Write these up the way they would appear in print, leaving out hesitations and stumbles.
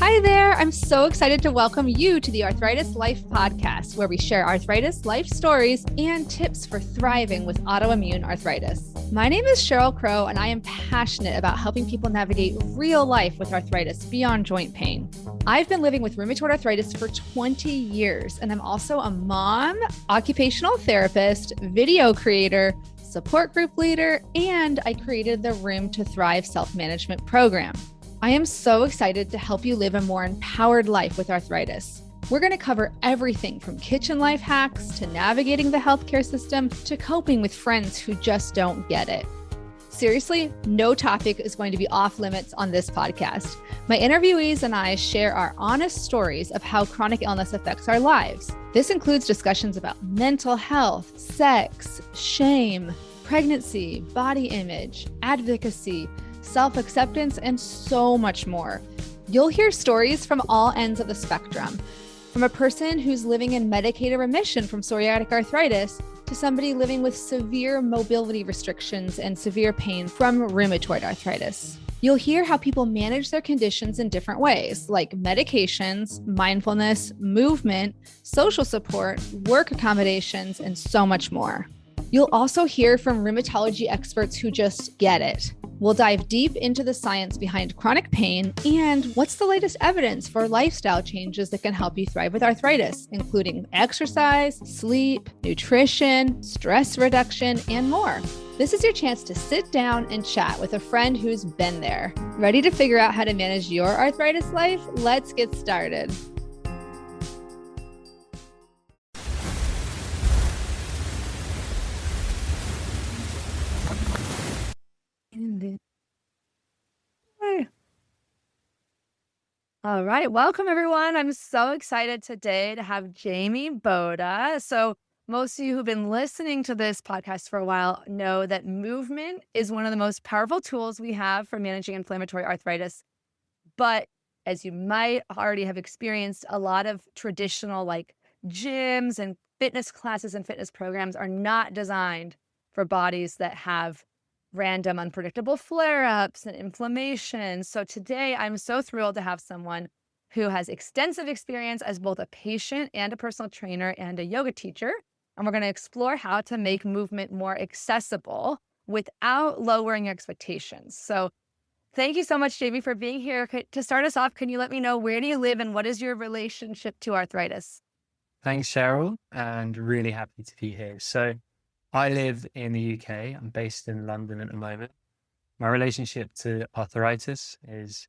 Hi there. I'm so excited to welcome you to the Arthritis Life podcast, where we share arthritis life stories and tips for thriving with autoimmune arthritis. My name is Cheryl Crow, and I am passionate about helping people navigate real life with arthritis beyond joint pain. I've been living with rheumatoid arthritis for 20 years, and I'm also a mom, occupational therapist, video creator, support group leader, and I created the Room to Thrive self-management program. I am so excited to help you live a more empowered life with arthritis. We're going to cover everything from kitchen life hacks to navigating the healthcare system to coping with friends who just don't get it. Seriously, no topic is going to be off limits on this podcast. My interviewees and I share our honest stories of how chronic illness affects our lives. This includes discussions about mental health, sex, shame, pregnancy, body image, advocacy, self-acceptance, and so much more. You'll hear stories from all ends of the spectrum, from a person who's living in medicated remission from psoriatic arthritis to somebody living with severe mobility restrictions and severe pain from rheumatoid arthritis. You'll hear how people manage their conditions in different ways, like medications, mindfulness, movement, social support, work accommodations, and so much more. You'll also hear from rheumatology experts who just get it. We'll dive deep into the science behind chronic pain and what's the latest evidence for lifestyle changes that can help you thrive with arthritis, including exercise, sleep, nutrition, stress reduction, and more. This is your chance to sit down and chat with a friend who's been there. Ready to figure out how to manage your arthritis life? Let's get started. All right. Welcome, everyone. I'm so excited today to have Jamie Boder. So most of you who've been listening to this podcast for a while know that movement is one of the most powerful tools we have for managing inflammatory arthritis. But as you might already have experienced, a lot of traditional like gyms and fitness classes and fitness programs are not designed for bodies that have random unpredictable flare-ups and inflammation. So today I'm so thrilled to have someone who has extensive experience as both a patient and a personal trainer and a yoga teacher. And we're going to explore how to make movement more accessible without lowering expectations. So thank you so much, Jamie, for being here. To start us off, can you let me know, where do you live and what is your relationship to arthritis? Thanks, Cheryl, and really happy to be here. So I live in the UK. I'm based in London at the moment. My relationship to arthritis is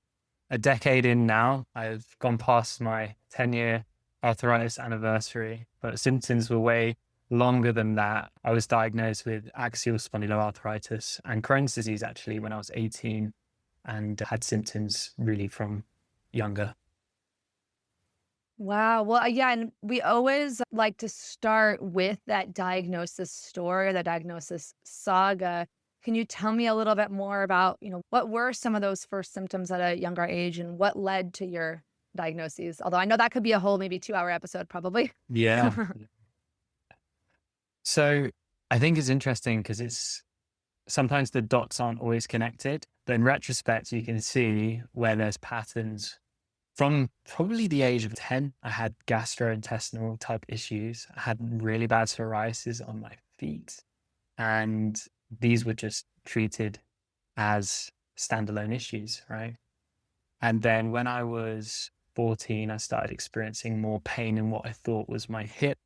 a decade in now. I've gone past my 10-year arthritis anniversary, but symptoms were way longer than that. I was diagnosed with axial spondyloarthritis and Crohn's disease actually when I was 18 and had symptoms really from younger. Wow. Well, yeah, and we always like to start with that diagnosis story, the diagnosis saga. Can you tell me a little bit more about, what were some of those first symptoms at a younger age and what led to your diagnoses? Although I know that could be a whole maybe 2-hour episode, probably. Yeah. So I think it's interesting because sometimes the dots aren't always connected, but in retrospect, you can see where there's patterns. From probably the age of 10, I had gastrointestinal type issues. I had really bad psoriasis on my feet, and these were just treated as standalone issues, right? And then when I was 14, I started experiencing more pain in what I thought was my hip.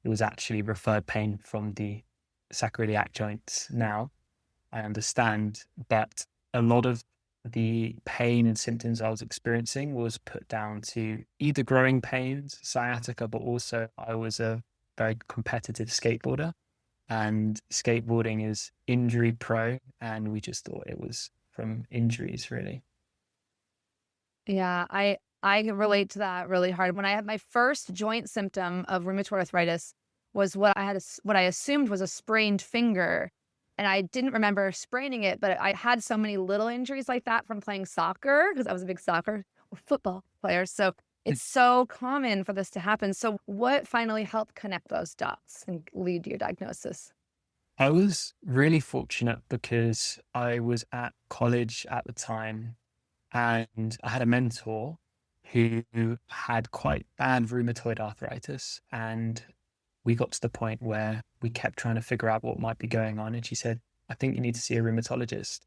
It was actually referred pain from the sacroiliac joints now. I understand, but a lot of the pain and symptoms I was experiencing was put down to either growing pains, sciatica, but also I was a very competitive skateboarder, and skateboarding is injury prone, and we just thought it was from injuries, really. Yeah, I can relate to that really hard. When I had my first joint symptom of rheumatoid arthritis was what I assumed was a sprained finger. And I didn't remember spraining it, but I had so many little injuries like that from playing soccer because I was a big soccer or football player. So it's so common for this to happen. So what finally helped connect those dots and lead to your diagnosis? I was really fortunate because I was at college at the time and I had a mentor who had quite bad rheumatoid arthritis. And we got to the point where we kept trying to figure out what might be going on. And she said, I think you need to see a rheumatologist.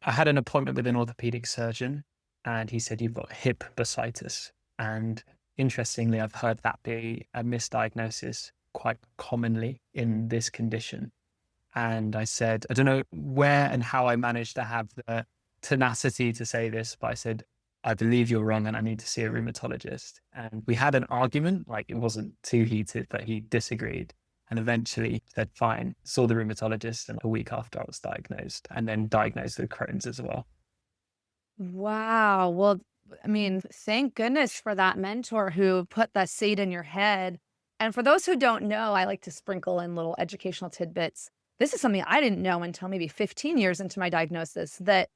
I had an appointment with an orthopedic surgeon, and he said, you've got hip bursitis. And interestingly, I've heard that be a misdiagnosis quite commonly in this condition. And I said, I don't know where and how I managed to have the tenacity to say this, but I said, I believe you're wrong and I need to see a rheumatologist. And we had an argument, like it wasn't too heated, but he disagreed. And eventually said, fine, saw the rheumatologist, and a week after I was diagnosed, and then diagnosed with Crohn's as well. Wow. Well, I mean, thank goodness for that mentor who put that seed in your head. And for those who don't know, I like to sprinkle in little educational tidbits. This is something I didn't know until maybe 15 years into my diagnosis, that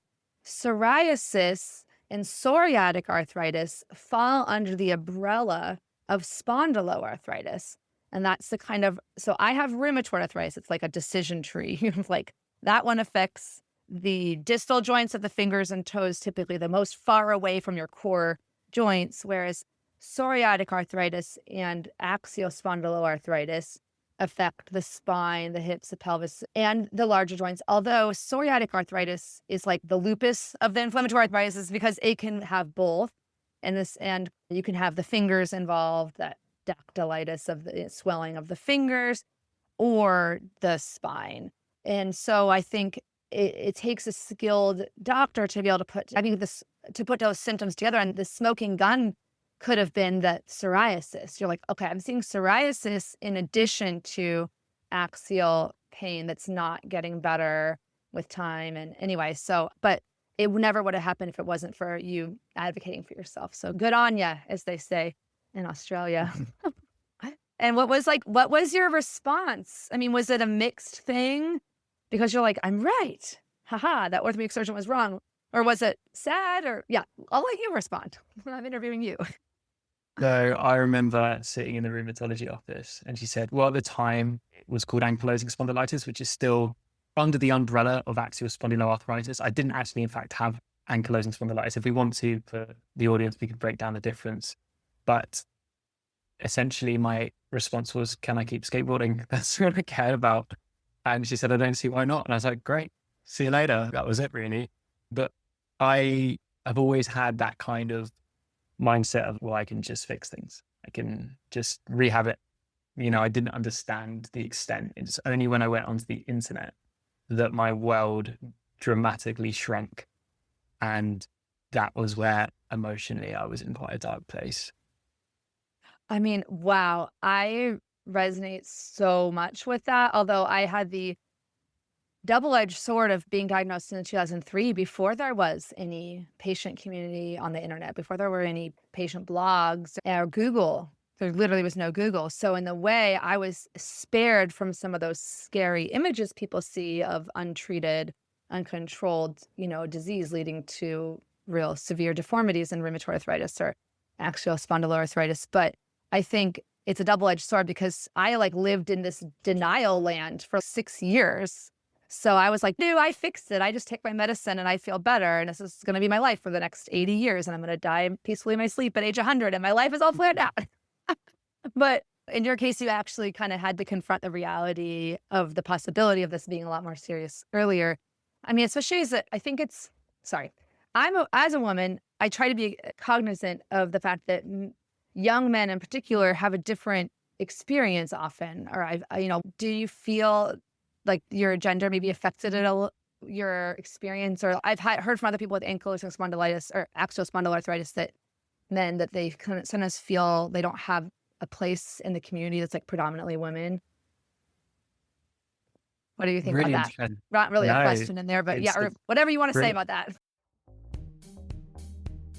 psoriasis and psoriatic arthritis fall under the umbrella of spondyloarthritis. And that's the kind of, so I have rheumatoid arthritis. It's like a decision tree. Like that one affects the distal joints of the fingers and toes, typically the most far away from your core joints, whereas psoriatic arthritis and axial spondyloarthritis affect the spine, the hips, the pelvis, and the larger joints. Although psoriatic arthritis is like the lupus of the inflammatory arthritis, because it can have both. And you can have the fingers involved, that dactylitis of the swelling of the fingers, or the spine. And so I think it takes a skilled doctor to be able to put those symptoms together. And the smoking gun could have been that psoriasis. You're like, okay, I'm seeing psoriasis in addition to axial pain that's not getting better with time. And anyway, but it never would have happened if it wasn't for you advocating for yourself. So good on ya, as they say in Australia. And what was your response? I mean, was it a mixed thing? Because you're like, I'm right. Haha, that orthopedic surgeon was wrong. Or was it sad? Or yeah, I'll let you respond. I'm interviewing you. So I remember sitting in the rheumatology office, and she said, well, at the time it was called ankylosing spondylitis, which is still under the umbrella of axial spondyloarthritis. I didn't actually, in fact, have ankylosing spondylitis. If we want to, for the audience, we could break down the difference. But essentially my response was, can I keep skateboarding? That's what I cared about. And she said, I don't see why not. And I was like, great, see you later. That was it, really. But I have always had that kind of mindset of, well, I can just fix things. I can just rehab it. I didn't understand the extent. It's only when I went onto the internet that my world dramatically shrunk. And that was where emotionally I was in quite a dark place. I mean, wow. I resonate so much with that. Although I had the double-edged sword of being diagnosed in 2003 before there was any patient community on the internet, before there were any patient blogs or Google. There literally was no Google. So in the way, I was spared from some of those scary images people see of untreated, uncontrolled, disease leading to real severe deformities in rheumatoid arthritis or axial spondyloarthritis. But I think it's a double-edged sword because I lived in this denial land for 6 years. So I was like, no, I fixed it. I just take my medicine and I feel better. And this is going to be my life for the next 80 years. And I'm going to die peacefully in my sleep at age 100. And my life is all planned out. But in your case, you actually kind of had to confront the reality of the possibility of this being a lot more serious earlier. I mean, especially as as a woman, I try to be cognizant of the fact that young men in particular have a different experience often. Or do you feel like your gender maybe affected your experience? Or I've heard from other people with ankylosing spondylitis or axial spondyloarthritis that they kind of sometimes feel they don't have a place in the community that's predominantly women. What do you think Really about that? Not really a question in there, but yeah, or whatever you want to say about that.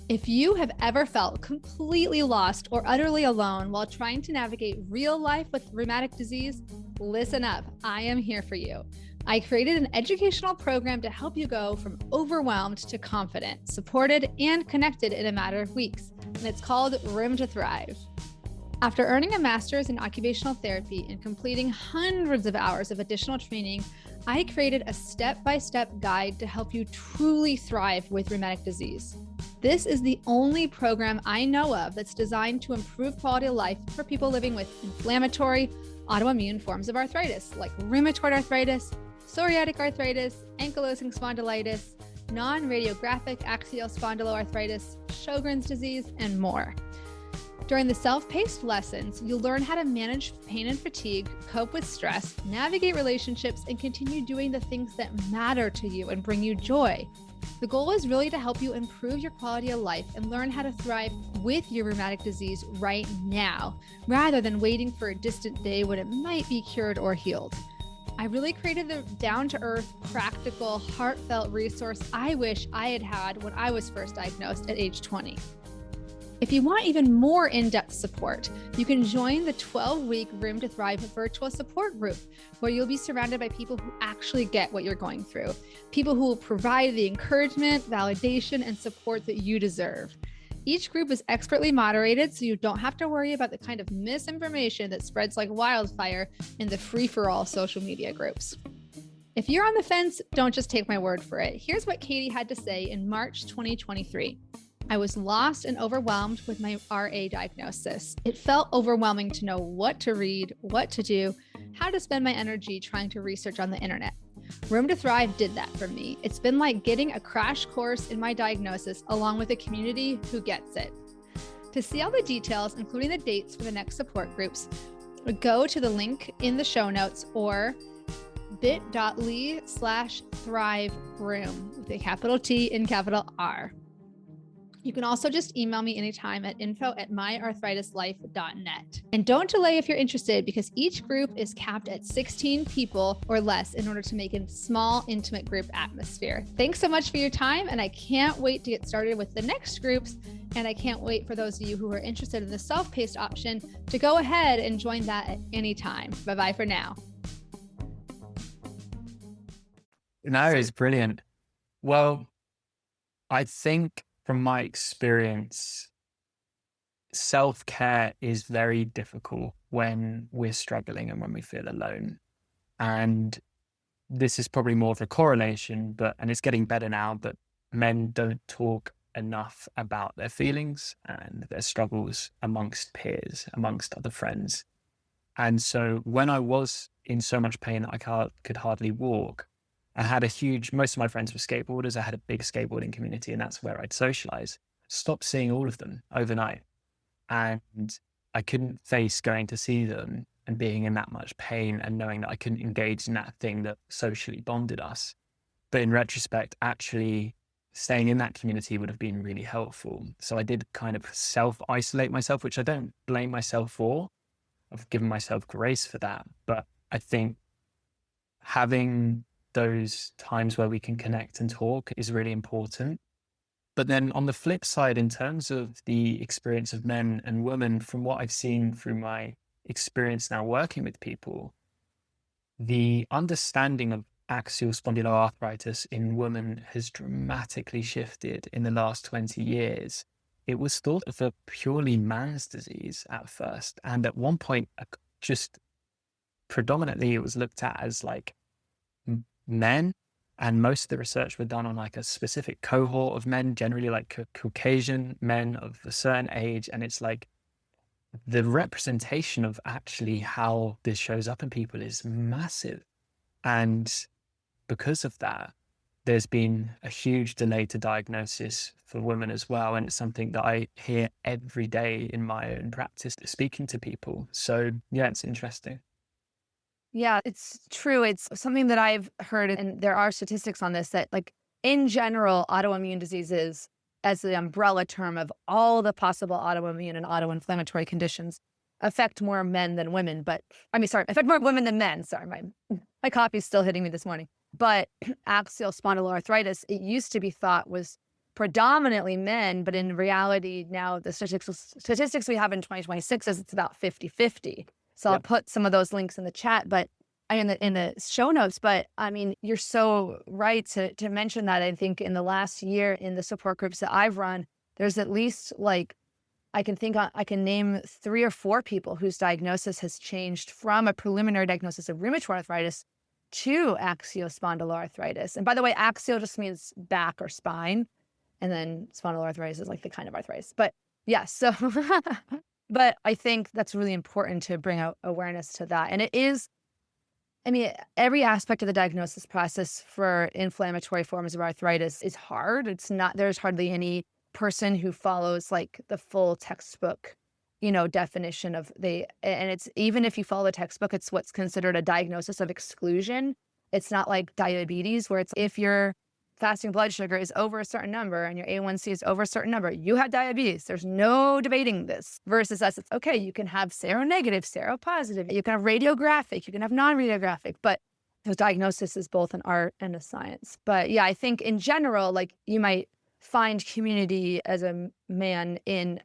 If you have ever felt completely lost or utterly alone while trying to navigate real life with rheumatic disease, listen up. I am here for you. I created an educational program to help you go from overwhelmed to confident, supported, and connected in a matter of weeks. And it's called Room to Thrive. After earning a master's in occupational therapy and completing hundreds of hours of additional training, I created a step-by-step guide to help you truly thrive with rheumatic disease. This is the only program I know of that's designed to improve quality of life for people living with inflammatory, autoimmune forms of arthritis, like rheumatoid arthritis, psoriatic arthritis, ankylosing spondylitis, non-radiographic axial spondyloarthritis, Sjogren's disease, and more. During the self-paced lessons, you'll learn how to manage pain and fatigue, cope with stress, navigate relationships, and continue doing the things that matter to you and bring you joy. The goal is really to help you improve your quality of life and learn how to thrive with your rheumatic disease right now, rather than waiting for a distant day when it might be cured or healed. I really created the down-to-earth, practical, heartfelt resource I wish I had had when I was first diagnosed at age 20. If you want even more in-depth support, you can join the 12-week Room to Thrive virtual support group, where you'll be surrounded by people who actually get what you're going through, people who will provide the encouragement, validation, and support that you deserve. Each group is expertly moderated, so you don't have to worry about the kind of misinformation that spreads like wildfire in the free-for-all social media groups. If you're on the fence, don't just take my word for it. Here's what Katie had to say in March 2023. I was lost and overwhelmed with my RA diagnosis. It felt overwhelming to know what to read, what to do, how to spend my energy trying to research on the internet. Room to Thrive did that for me. It's been like getting a crash course in my diagnosis along with a community who gets it. To see all the details, including the dates for the next support groups, go to the link in the show notes or bit.ly/thriveroom with a capital T and capital R. You can also just email me anytime at info@myarthritislife.net. And don't delay if you're interested, because each group is capped at 16 people or less in order to make a small, intimate group atmosphere. Thanks so much for your time, and I can't wait to get started with the next groups. And I can't wait for those of you who are interested in the self-paced option to go ahead and join that at any time. Bye-bye for now. No, it's brilliant. Well, I think from my experience, self-care is very difficult when we're struggling and when we feel alone. And this is probably more of a correlation, and it's getting better now, but men don't talk enough about their feelings and their struggles amongst peers, amongst other friends. And so when I was in so much pain that I could hardly walk, I had most of my friends were skateboarders. I had a big skateboarding community, and that's where I'd socialize. Stopped seeing all of them overnight. And I couldn't face going to see them and being in that much pain and knowing that I couldn't engage in that thing that socially bonded us. But in retrospect, actually staying in that community would have been really helpful. So I did kind of self-isolate myself, which I don't blame myself for. I've given myself grace for that. But I think having those times where we can connect and talk is really important. But then on the flip side, in terms of the experience of men and women, from what I've seen through my experience now working with people, the understanding of axial spondyloarthritis in women has dramatically shifted in the last 20 years. It was thought of a purely man's disease at first. And at one point, just predominantly, it was looked at as like men, and most of the research were done on like a specific cohort of men, generally like Caucasian men of a certain age. And it's like the representation of actually how this shows up in people is massive. And because of that, there's been a huge delay to diagnosis for women as well. And it's something that I hear every day in my own practice speaking to people. So yeah, it's interesting. Yeah, it's true. It's something that I've heard, and there are statistics on this, that like in general, autoimmune diseases as the umbrella term of all the possible autoimmune and autoinflammatory conditions affect more men than women, affect more women than men. Sorry, my coffee's still hitting me this morning. But axial spondyloarthritis, it used to be thought was predominantly men, but in reality now the statistics we have in 2026 is it's about 50-50. So I'll put some of those links in the chat, but in the show notes. But I mean, you're so right to mention that. I think in the last year in the support groups that I've run, there's at least like, I can name 3 or 4 people whose diagnosis has changed from a preliminary diagnosis of rheumatoid arthritis to axial spondyloarthritis. And by the way, axial just means back or spine. And then spondyloarthritis is like the kind of arthritis. But yeah, so, but I think that's really important to bring out awareness to that. And it is, I mean, every aspect of the diagnosis process for inflammatory forms of arthritis is hard. It's not, there's hardly any person who follows like the full textbook, definition of and it's, even if you follow the textbook, it's what's considered a diagnosis of exclusion. It's not like diabetes, where it's if your fasting blood sugar is over a certain number and your A1C is over a certain number, you have diabetes. There's no debating this. Versus us, it's okay, you can have seronegative, seropositive, you can have radiographic, you can have non-radiographic, but the diagnosis is both an art and a science. But yeah, I think in general, like you might find community as a man in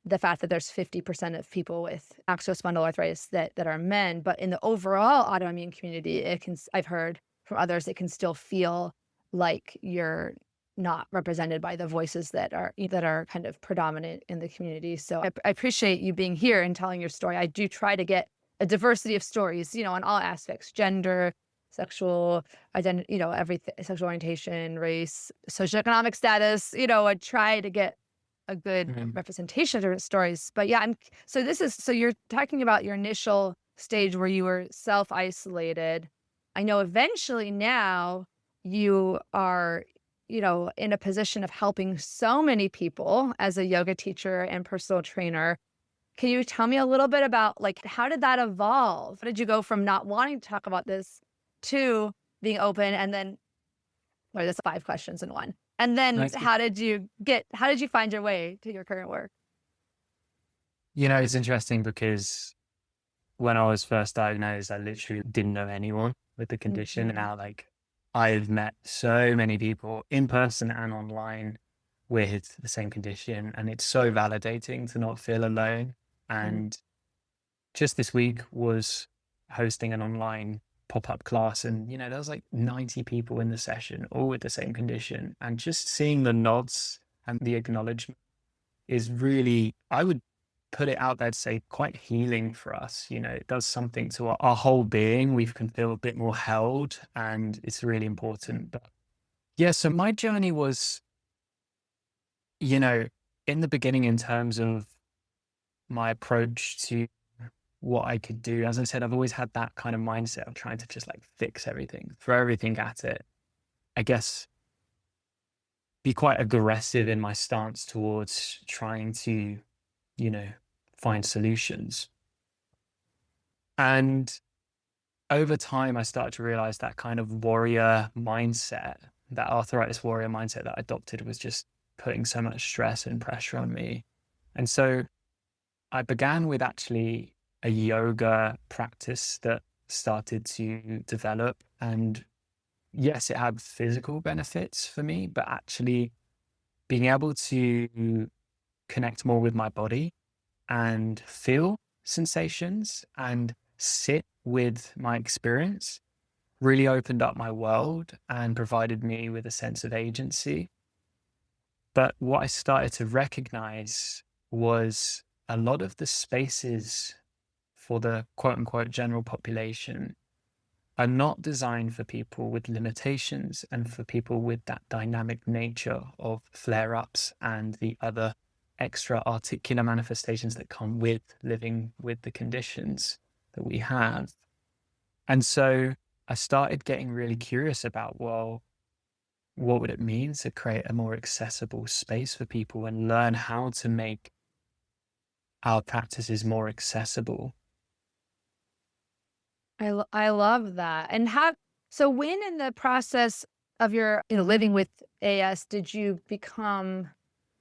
the fact that there's 50% of people with axial spondyloarthritis that are men, but in the overall autoimmune community, I've heard from others, it can still feel like you're not represented by the voices that are kind of predominant in the community. So I appreciate you being here and telling your story. I do try to get a diversity of stories, on all aspects: gender, sexual identity, everything, sexual orientation, race, socioeconomic status. I try to get a good representation of different stories. But yeah, so you're talking about your initial stage where you were self-isolated. I know eventually now you are, in a position of helping so many people as a yoga teacher and personal trainer. Can you tell me a little bit about like, how did that evolve? How did you go from not wanting to talk about this to being open? And then, or that's 5 questions in one. And then Nice. how did you find your way to your current work? It's interesting because when I was first diagnosed, I literally didn't know anyone with the condition. And now, like, I've met so many people in person and online with the same condition. And it's so validating to not feel alone. And just this week was hosting an online pop-up class, and there was like 90 people in the session, all with the same condition. And just seeing the nods and the acknowledgement is really, I would put it out there to say, quite healing for us. It does something to our whole being. We can feel a bit more held, and it's really important. But yeah, so my journey was, in the beginning, in terms of my approach to what I could do. As I said, I've always had that kind of mindset of trying to just like fix everything, throw everything at it. I guess be quite aggressive in my stance towards trying to, find solutions. And over time, I started to realize that kind of warrior mindset, that arthritis warrior mindset that I adopted, was just putting so much stress and pressure on me. And so I began with actually a yoga practice that started to develop. And yes, it had physical benefits for me, but actually being able to connect more with my body and feel sensations and sit with my experience really opened up my world and provided me with a sense of agency. But what I started to recognize was a lot of the spaces for the quote unquote general population are not designed for people with limitations and for people with that dynamic nature of flare-ups and the other extra articular manifestations that come with living with the conditions that we have. And so I started getting really curious about, well, what would it mean to create a more accessible space for people and learn how to make our practices more accessible? I love that. And so when in the process of your, living with AS, did you become,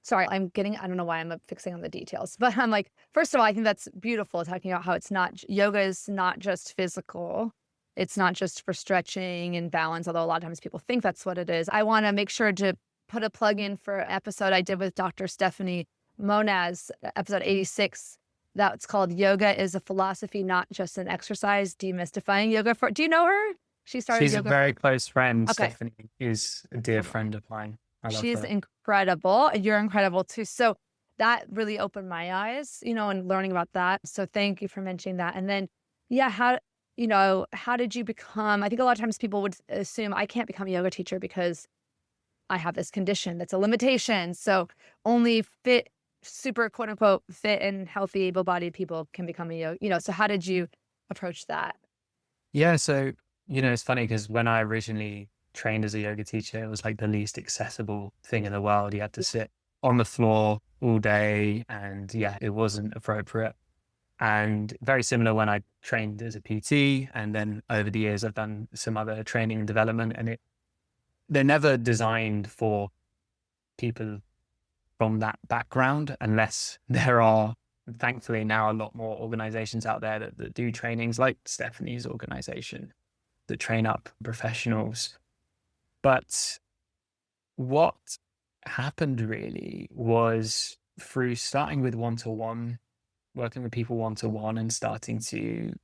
sorry, I don't know why I'm fixing on the details, but I'm like, first of all, I think that's beautiful, talking about how it's not, yoga is not just physical. It's not just for stretching and balance, although a lot of times people think that's what it is. I want to make sure to put a plug in for an episode I did with Dr. Stephanie Monaz, episode 86. That's called Yoga is a Philosophy, Not Just an Exercise, Demystifying Yoga. Do you know her? She's yoga. A very close friend. Okay. Stephanie is a dear friend of mine. She's incredible. You're incredible too. So that really opened my eyes, and learning about that. So thank you for mentioning that. And then, yeah, how did you become, I think a lot of times people would assume I can't become a yoga teacher because I have this condition that's a limitation. So only fit, super quote unquote, fit and healthy, able-bodied people can become a yoga. So how did you approach that? Yeah. So, it's funny because when I originally trained as a yoga teacher, it was like the least accessible thing in the world. You had to sit on the floor all day, and yeah, it wasn't appropriate. And very similar when I trained as a PT. And then over the years, I've done some other training and development, and they're never designed for people from that background, unless there are, thankfully, now a lot more organizations out there that do trainings like Stephanie's organization that train up professionals. But what happened really was through starting with one-to-one, working with people one-to-one and starting to,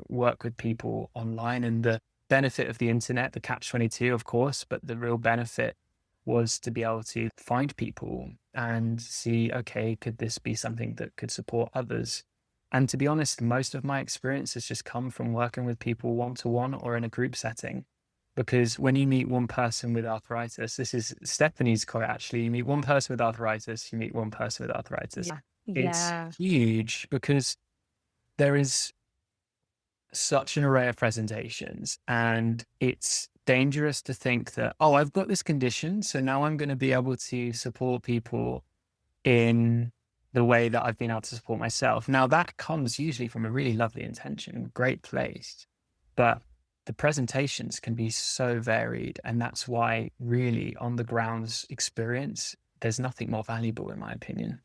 work with people online, and the benefit of the internet, the catch-22, of course, but the real benefit was to be able to find people and see, okay, could this be something that could support others? And to be honest, most of my experience has just come from working with people one-to-one or in a group setting. Because when you meet one person with arthritis, this is Stephanie's quote actually, you meet one person with arthritis, you meet one person with arthritis. Yeah. It's Yeah. huge because there is such an array of presentations, and it's dangerous to think that, oh, I've got this condition, so now I'm going to be able to support people in the way that I've been able to support myself. Now, that comes usually from a really lovely intention, great place, but the presentations can be so varied. And that's why really on the grounds experience, there's nothing more valuable in my opinion.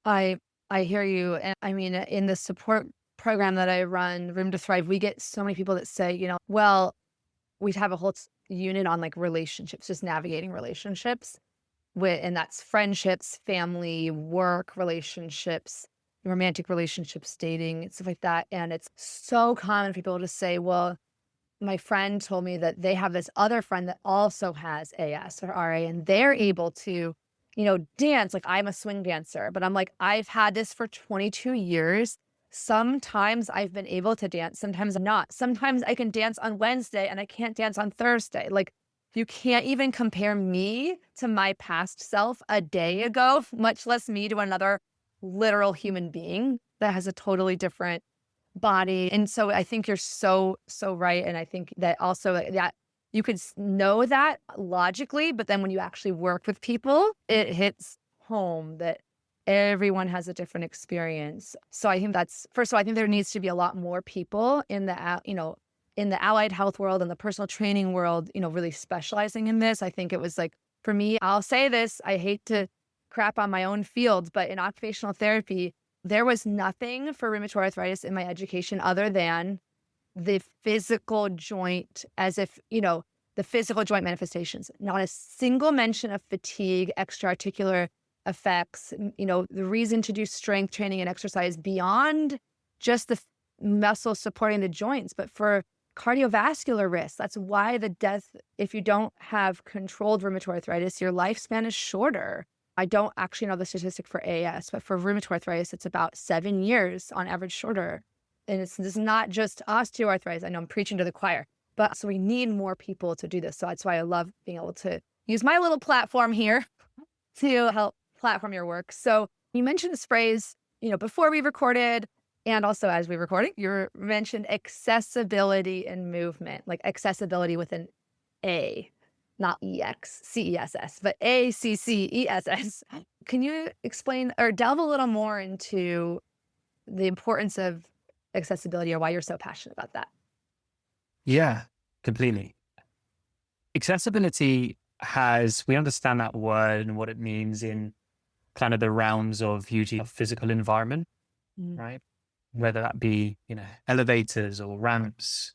I hear you. And I mean, in the support program that I run, Room to Thrive, we get so many people that say, well, we'd have a whole unit on like relationships, just navigating relationships and that's friendships, family, work relationships, romantic relationships, dating, and stuff like that. And it's so common for people to say, well, my friend told me that they have this other friend that also has AS or RA, and they're able to, dance. Like I'm a swing dancer, but I'm like, I've had this for 22 years. Sometimes I've been able to dance, sometimes I'm not. Sometimes I can dance on Wednesday and I can't dance on Thursday. Like you can't even compare me to my past self a day ago, much less me to another literal human being that has a totally different body. And so I think you're so right. And I think that also that you could know that logically, but then when you actually work with people, it hits home that everyone has a different experience. So I think that's, first of all, I think there needs to be a lot more people in the, in the allied health world and the personal training world, really specializing in this. I think it was like, for me, I'll say this, I hate to crap on my own field, but in occupational therapy, there was nothing for rheumatoid arthritis in my education other than the physical joint, as if, the physical joint manifestations, not a single mention of fatigue, extra-articular effects, the reason to do strength training and exercise beyond just the muscle supporting the joints, but for cardiovascular risk. That's why the death, if you don't have controlled rheumatoid arthritis, your lifespan is shorter. I don't actually know the statistic for AS, but for rheumatoid arthritis, it's about 7 years on average shorter. And this is not just osteoarthritis. I know I'm preaching to the choir, but so we need more people to do this. So that's why I love being able to use my little platform here to help platform your work. So you mentioned this phrase, before we recorded and also as we recorded, you mentioned accessibility and movement, like accessibility with an A. Not EXCESS, but ACCESS. Can you explain or delve a little more into the importance of accessibility or why you're so passionate about that? Yeah, completely. Accessibility we understand that word and what it means in kind of the realms of usually a physical environment, right? Whether that be, elevators or ramps,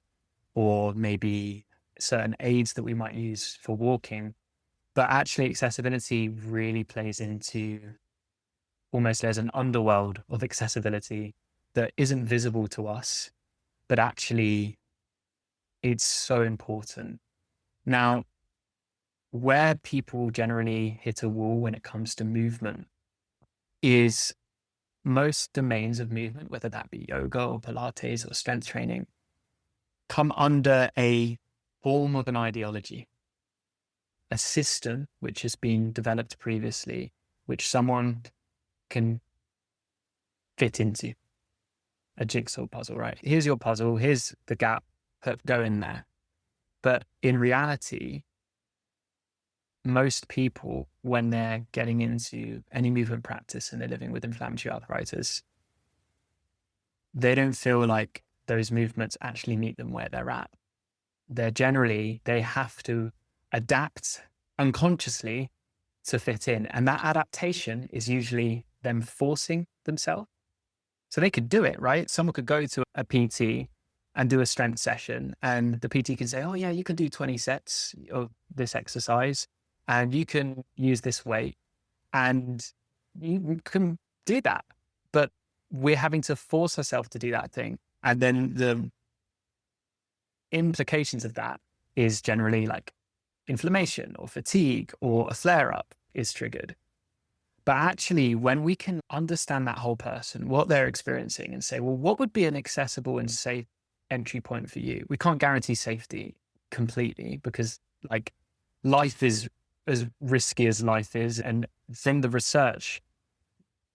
or maybe certain aids that we might use for walking. But actually accessibility really plays into almost there's an underworld of accessibility that isn't visible to us, but actually it's so important. Now, where people generally hit a wall when it comes to movement is most domains of movement, whether that be yoga or Pilates or strength training, come under a form of an ideology. a system which has been developed previously, which someone can fit into. A jigsaw puzzle, right? Here's your puzzle, here's the gap, go in there. But in reality, most people, when they're getting into any movement practice and they're living with inflammatory arthritis, they don't feel like those movements actually meet them where they're at. They have to adapt unconsciously to fit in. And that adaptation is usually them forcing themselves. So they could do it, right? Someone could go to a PT and do a strength session, and the PT can say, oh yeah, you can do 20 sets of this exercise and you can use this weight and you can do that. But we're having to force ourselves to do that thing. And then the implications of that is generally like inflammation or fatigue or a flare up is triggered. But actually, when we can understand that whole person, what they're experiencing, and say, well, what would be an accessible and safe entry point for you? We can't guarantee safety completely because like life is as risky as life is. And from the research,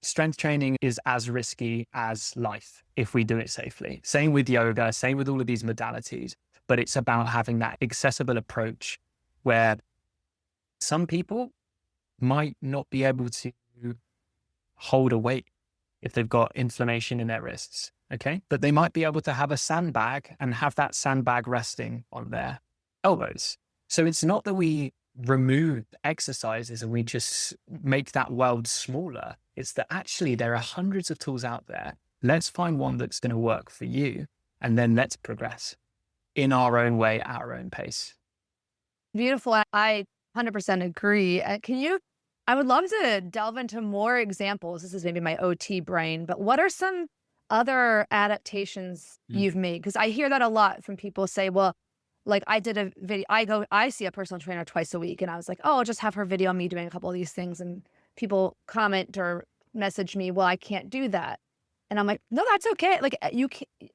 strength training is as risky as life if we do it safely. Same with yoga, same with all of these modalities. But it's about having that accessible approach where some people might not be able to hold a weight if they've got inflammation in their wrists, okay? But they might be able to have a sandbag and have that sandbag resting on their elbows. So it's not that we remove exercises and we just make that world smaller. It's that actually there are hundreds of tools out there. Let's find one that's going to work for you, and then let's progress in our own way, at our own pace. Beautiful. I 100% agree. I would love to delve into more examples. This is maybe my OT brain, but what are some other adaptations you've made? Because I hear that a lot from people say, well, like I did a video, I see a personal trainer twice a week, and I was like, oh, I'll just have her video me doing a couple of these things. And people comment or message me, well, I can't do that. And I'm like, no, that's okay. Like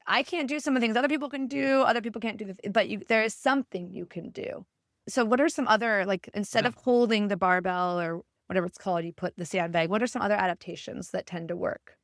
I can't do some of the things other people can do. Other people can't do but there is something you can do. So what are some other, like, instead of holding the barbell or whatever it's called, you put the sandbag, what are some other adaptations that tend to work?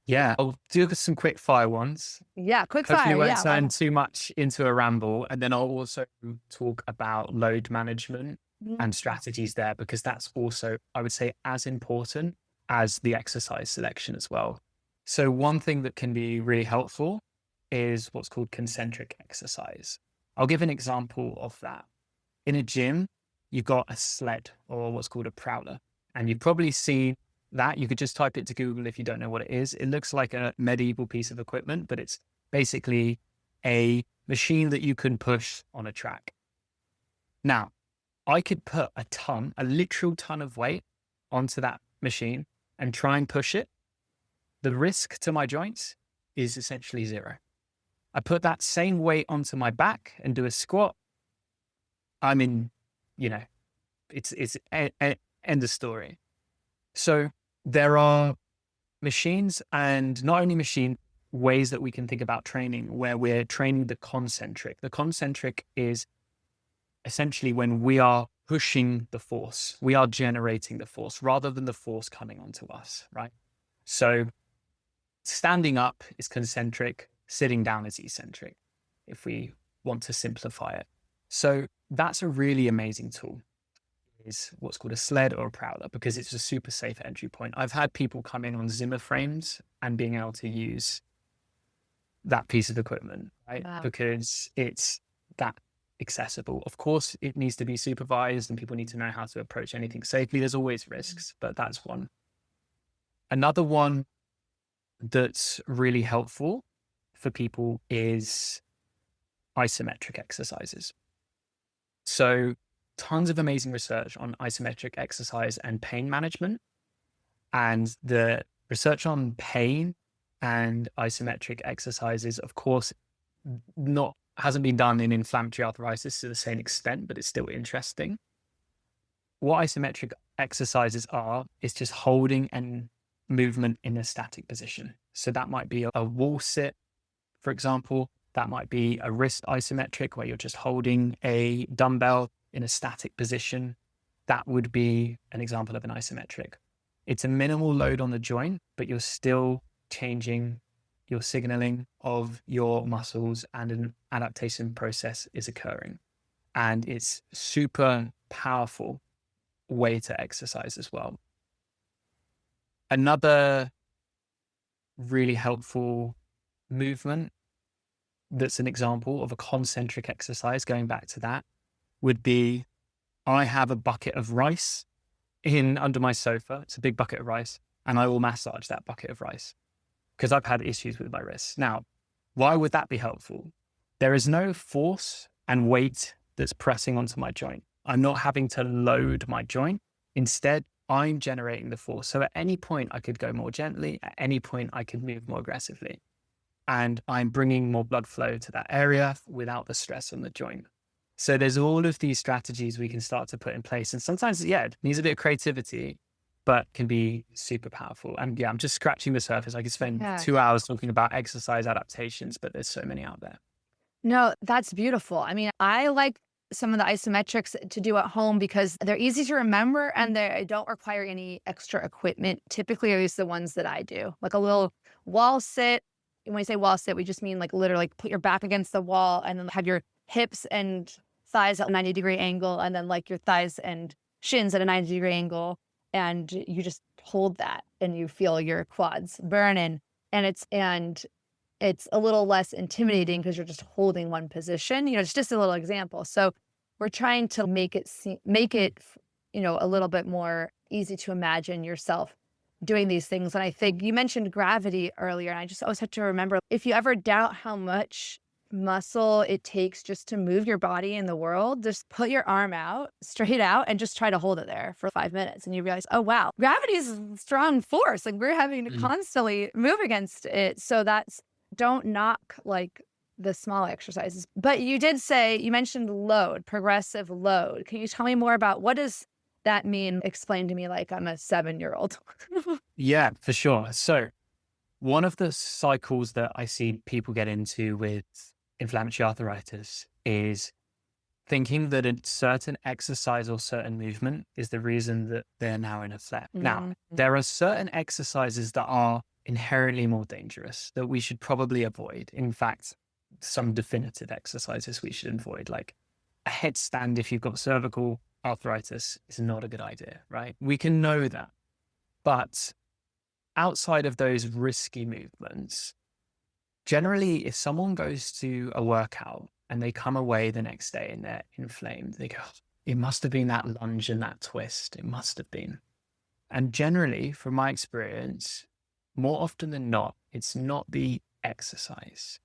Yeah, I'll do some quick fire ones. Yeah, quick Hopefully fire. won't Yeah. turn too much into a ramble. And then I'll also talk about load management and strategies there, because that's also, I would say, as important as the exercise selection as well. So one thing that can be really helpful is what's called concentric exercise. I'll give an example of that. In a gym, you've got a sled or what's called a prowler, and you've probably seen that. You could just type it to Google if you don't know what it is. It looks like a medieval piece of equipment, but it's basically a machine that you can push on a track. Now, I could put a literal ton of weight onto that machine and try and push it. The risk to my joints is essentially zero. I put that same weight onto my back and do a squat. I mean, it's end of story. So there are machines, and not only machine ways that we can think about training where we're training the concentric. The concentric is essentially when we are pushing the force, we are generating the force rather than the force coming onto us, right? So standing up is concentric, sitting down is eccentric, if we want to simplify it. So that's a really amazing tool, is what's called a sled or a prowler, because it's a super safe entry point. I've had people come in on Zimmer frames and being able to use that piece of equipment, right? Wow. Because it's that accessible. Of course, it needs to be supervised and people need to know how to approach anything safely. There's always risks, but that's one. Another one that's really helpful for people is isometric exercises. So tons of amazing research on isometric exercise and pain management. And the research on pain and isometric exercises, of course, hasn't been done in inflammatory arthritis to the same extent, but it's still interesting. What isometric exercises is just holding and movement in a static position. So that might be a wall sit, for example. That might be a wrist isometric where you're just holding a dumbbell in a static position that would be an example of an isometric. It's a minimal load on the joint, but you're still changing your signaling of your muscles and an adaptation process is occurring. And it's super powerful way to exercise as well. Another really helpful movement that's an example of a concentric exercise, going back to that, would be I have a bucket of rice under my sofa. It's a big bucket of rice, and I will massage that bucket of rice because I've had issues with my wrists. Now, why would that be helpful? There is no force and weight that's pressing onto my joint. I'm not having to load my joint. Instead, I'm generating the force. So at any point I could go more gently, at any point I could move more aggressively. And I'm bringing more blood flow to that area without the stress on the joint. So there's all of these strategies we can start to put in place. And sometimes, it needs a bit of creativity, but can be super powerful. And I'm just scratching the surface. I could spend 2 hours talking about exercise adaptations, but there's so many out there. No, that's beautiful. I mean, I like some of the isometrics to do at home because they're easy to remember and they don't require any extra equipment. Typically, I use the ones that I do, like a little wall sit. And when we say wall sit, we just mean like literally put your back against the wall and then have your hips and thighs at a 90-degree angle, and then like your thighs and shins at a 90-degree angle. And you just hold that and you feel your quads burning. And it's a little less intimidating because you're just holding one position. It's just a little example. So we're trying to make it a little bit more easy to imagine yourself doing these things. And I think you mentioned gravity earlier, and I just always have to remember, if you ever doubt how much muscle it takes just to move your body in the world, just put your arm out, straight out, and just try to hold it there for 5 minutes. And you realize, oh, wow, gravity is a strong force. Like we're having to constantly move against it. So don't knock like the small exercises. But you mentioned load, progressive load. Can you tell me more about what does that mean? Explain to me like I'm a 7-year-old. Yeah, for sure. So one of the cycles that I see people get into with inflammatory arthritis is thinking that a certain exercise or certain movement is the reason that they're now in a flare. Now, there are certain exercises that are inherently more dangerous that we should probably avoid. In fact, some definitive exercises we should avoid, like a headstand if you've got cervical arthritis is not a good idea, right? We can know that. But outside of those risky movements, generally, if someone goes to a workout and they come away the next day and they're inflamed, they go, it must have been that lunge and that twist. It must have been. And generally, from my experience, more often than not, it's not the exercise.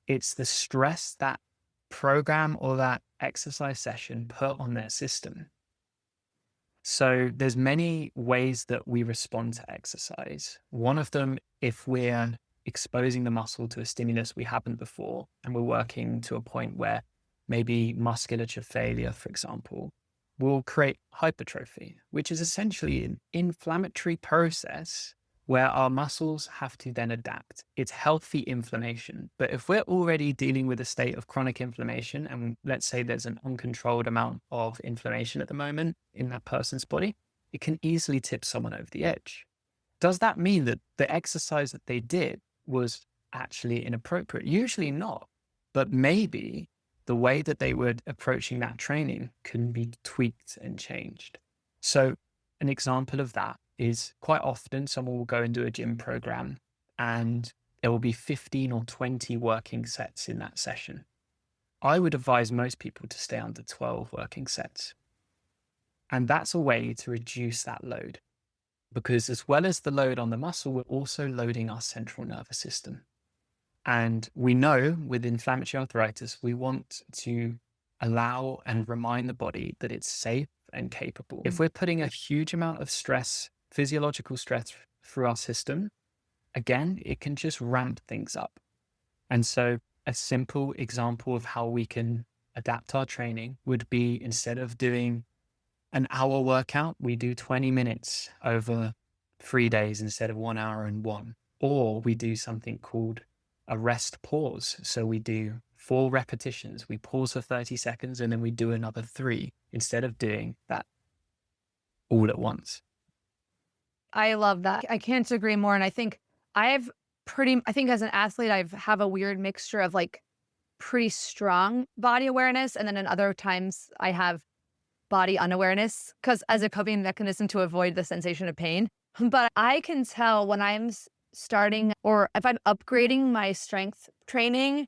It's the stress that program or that exercise session put on their system. So there's many ways that we respond to exercise. One of them, if we're exposing the muscle to a stimulus we haven't before, and we're working to a point where maybe musculature failure, for example, will create hypertrophy, which is essentially an inflammatory process where our muscles have to then adapt. It's healthy inflammation. But if we're already dealing with a state of chronic inflammation, and let's say there's an uncontrolled amount of inflammation at the moment in that person's body, it can easily tip someone over the edge. Does that mean that the exercise that they did was actually inappropriate? Usually not, but maybe the way that they were approaching that training can be tweaked and changed. So an example of that is quite often someone will go and do a gym program and there will be 15 or 20 working sets in that session. I would advise most people to stay under 12 working sets. And that's a way to reduce that load, because as well as the load on the muscle, we're also loading our central nervous system. And we know with inflammatory arthritis, we want to allow and remind the body that it's safe and capable. If we're putting a huge amount of stress, physiological stress through our system, again, it can just ramp things up. And so a simple example of how we can adapt our training would be, instead of doing an hour workout, we do 20 minutes over 3 days instead of 1 hour and 1. Or we do something called a rest pause. So we do 4 repetitions. We pause for 30 seconds and then we do another 3 instead of doing that all at once. I love that. I can't agree more. And I think I think as an athlete, I have a weird mixture of like pretty strong body awareness. And then in other times I have body unawareness because as a coping mechanism to avoid the sensation of pain. But I can tell when I'm starting or if I'm upgrading my strength training,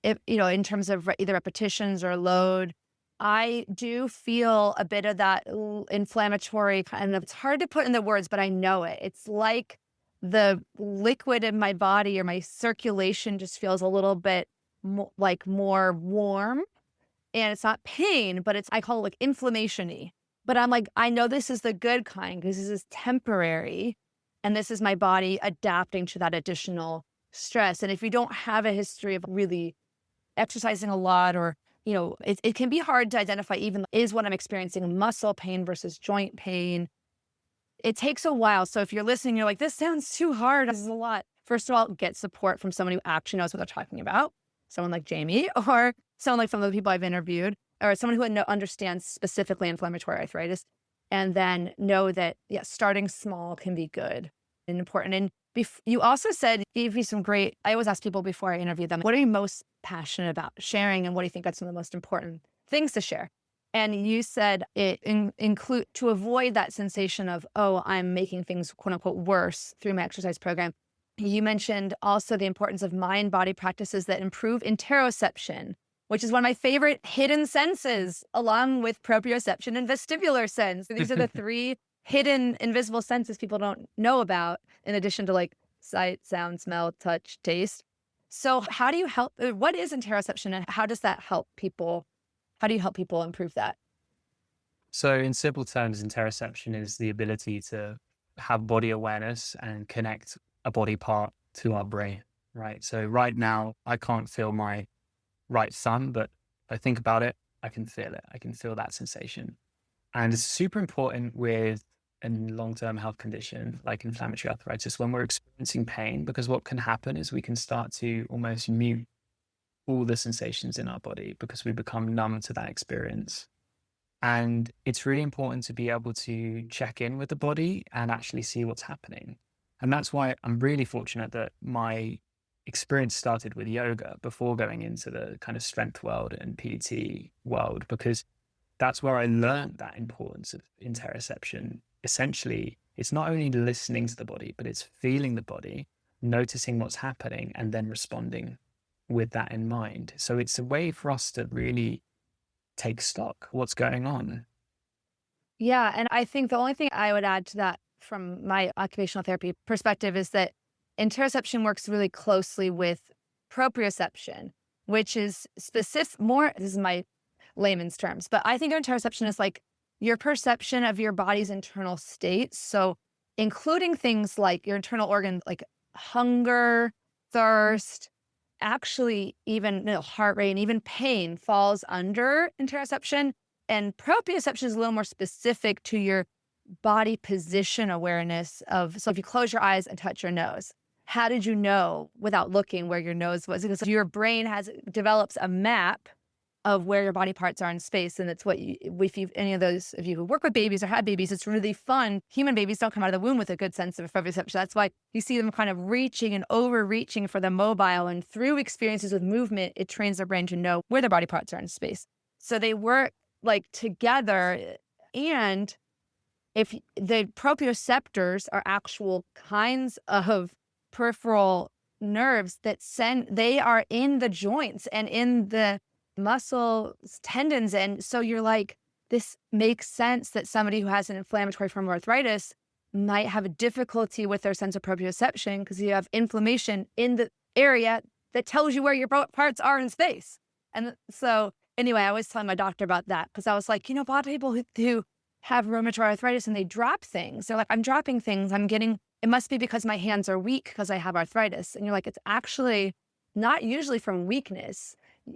if, in terms of either repetitions or load, I do feel a bit of that inflammatory kind of, it's hard to put in the words, but I know it. It's like the liquid in my body or my circulation just feels a little bit more warm. And it's not pain, but I call it like inflammation-y. But I'm like, I know this is the good kind because this is temporary. And this is my body adapting to that additional stress. And if you don't have a history of really exercising a lot or, it can be hard to identify even is what I'm experiencing muscle pain versus joint pain. It takes a while. So if you're listening, you're like, this sounds too hard. This is a lot. First of all, get support from someone who actually knows what they're talking about. Someone like Jamie or someone like some of the people I've interviewed or someone who understands specifically inflammatory arthritis. And then know that, starting small can be good and important. And you also said, gave me some great, I always ask people before I interview them, what are you most passionate about sharing? And what do you think are some of the most important things to share? And you said it include to avoid that sensation of, oh, I'm making things quote unquote worse through my exercise program. You mentioned also the importance of mind-body practices that improve interoception, which is one of my favorite hidden senses, along with proprioception and vestibular sense. These are the three hidden invisible senses people don't know about, in addition to like sight, sound, smell, touch, taste. So how do you help? What is interoception and how does that help people? How do you help people improve that? So in simple terms, interoception is the ability to have body awareness and connect a body part to our brain, right? So right now, I can't feel my right thumb, but if I think about it, I can feel it. I can feel that sensation. And it's super important with a long-term health condition like inflammatory arthritis when we're experiencing pain, because what can happen is we can start to almost mute all the sensations in our body because we become numb to that experience. And it's really important to be able to check in with the body and actually see what's happening. And that's why I'm really fortunate that my experience started with yoga before going into the kind of strength world and PT world, because that's where I learned that importance of interoception. Essentially, it's not only listening to the body, but it's feeling the body, noticing what's happening, and then responding with that in mind. So it's a way for us to really take stock what's going on. Yeah. And I think the only thing I would add to that from my occupational therapy perspective is that interoception works really closely with proprioception, which is specific more, this is my layman's terms, but I think interoception is like your perception of your body's internal state. So including things like your internal organ, like hunger, thirst, actually even heart rate and even pain falls under interoception. And proprioception is a little more specific to your body position awareness of, so if you close your eyes and touch your nose, how did you know without looking where your nose was? Because your brain develops a map of where your body parts are in space. And it's what any of those of you who work with babies or had babies, it's really fun. Human babies don't come out of the womb with a good sense of proprioception. That's why you see them kind of reaching and overreaching for the mobile. And through experiences with movement, it trains their brain to know where their body parts are in space. So they work like together. And if the proprioceptors are actual kinds of peripheral nerves that they are in the joints and in the muscle tendons. And so you're like, this makes sense that somebody who has an inflammatory form of arthritis might have a difficulty with their sense of proprioception because you have inflammation in the area that tells you where your parts are in space. And so anyway, I always tell my doctor about that because I was like, a lot of people who have rheumatoid arthritis and they drop things. They're like, I'm dropping things. It must be because my hands are weak because I have arthritis. And you're like, it's actually not usually from weakness.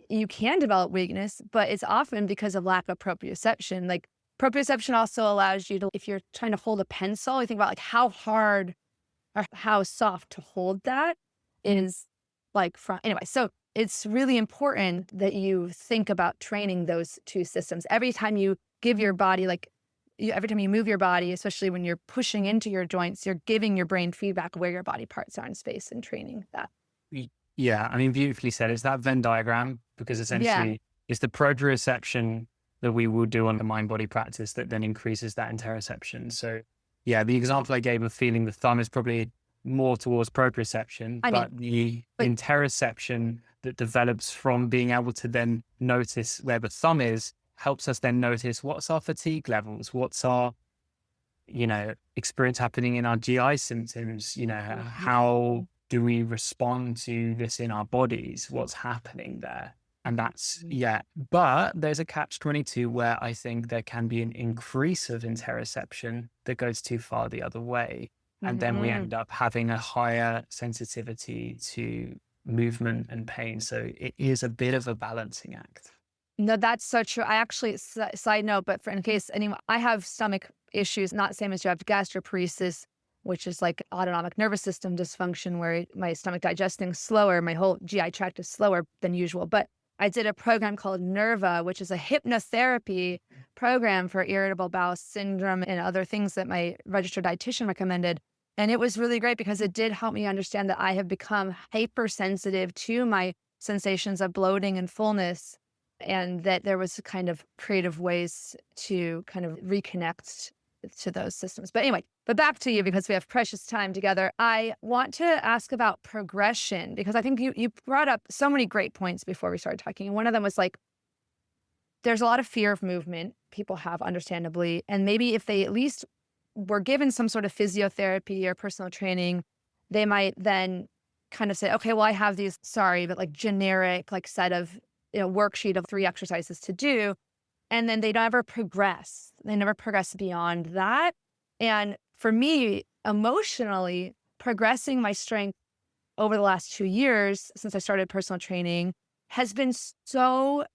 You can develop weakness, but it's often because of lack of proprioception. Like proprioception also allows you to, if you're trying to hold a pencil, you think about like how hard or how soft to hold that is like anyway. So it's really important that you think about training those two systems. Every time you give your body, like every time you move your body, especially when you're pushing into your joints, you're giving your brain feedback where your body parts are in space and training that. Yeah, I mean, beautifully said. It's that Venn diagram, because essentially it's the proprioception that we will do on the mind-body practice that then increases that interoception. So yeah, the example I gave of feeling the thumb is probably more towards proprioception, but the interoception that develops from being able to then notice where the thumb is helps us then notice what's our fatigue levels, what's our, experience happening in our GI symptoms, how do we respond to this in our bodies, what's happening there. And that's, but there's a catch-22 where I think there can be an increase of interoception that goes too far the other way. And then we end up having a higher sensitivity to movement and pain. So it is a bit of a balancing act. No, that's so true. I actually, side note, but in case anyone, I have stomach issues, not the same as you have gastroparesis, which is like autonomic nervous system dysfunction where my stomach digesting slower, my whole GI tract is slower than usual. But I did a program called NERVA, which is a hypnotherapy program for irritable bowel syndrome and other things that my registered dietitian recommended. And it was really great because it did help me understand that I have become hypersensitive to my sensations of bloating and fullness, and that there was kind of creative ways to kind of reconnect to those systems. But anyway, but back to you, because we have precious time together. I want to ask about progression, because I think you brought up so many great points before we started talking. And one of them was like, there's a lot of fear of movement people have, understandably. And maybe if they at least were given some sort of physiotherapy or personal training, they might then kind of say, okay, well, I have these, but like generic, like set of, worksheet of 3 exercises to do. And then they never progress. They never progress beyond that. And for me, emotionally, progressing my strength over the last 2 years since I started personal training has been so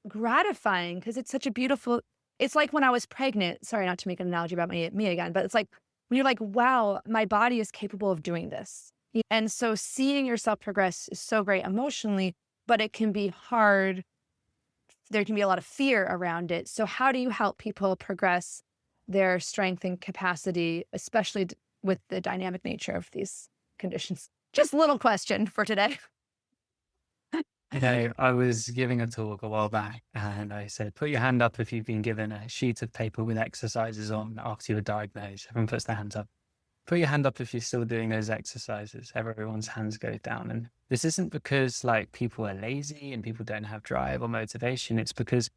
gratifying, because it's such a beautiful, it's like when I was pregnant, sorry, not to make an analogy about me again, but it's like when you're like, wow, my body is capable of doing this. And so seeing yourself progress is so great emotionally, but it can be hard. There can be a lot of fear around it. So how do you help people progress their strength and capacity, especially with the dynamic nature of these conditions? Just a little question for today. I was giving a talk a while back and I said, put your hand up if you've been given a sheet of paper with exercises on after you were diagnosed. Everyone puts their hands up. Put your hand up if you're still doing those exercises. Everyone's hands go down. And this isn't because like people are lazy and people don't have drive or motivation. It's because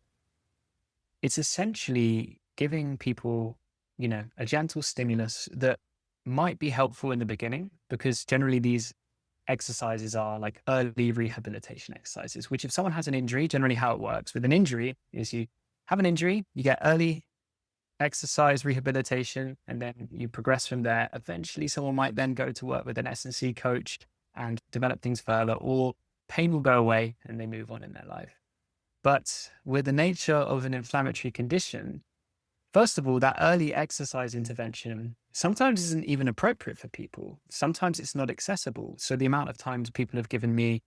it's essentially giving people, a gentle stimulus that might be helpful in the beginning, because generally these exercises are like early rehabilitation exercises, which if someone has an injury, generally how it works with an injury is you have an injury, you get early exercise rehabilitation, and then you progress from there. Eventually someone might then go to work with an S&C coach and develop things further, or pain will go away and they move on in their life. But with the nature of an inflammatory condition, first of all, that early exercise intervention sometimes isn't even appropriate for people. Sometimes it's not accessible. So the amount of times people have given me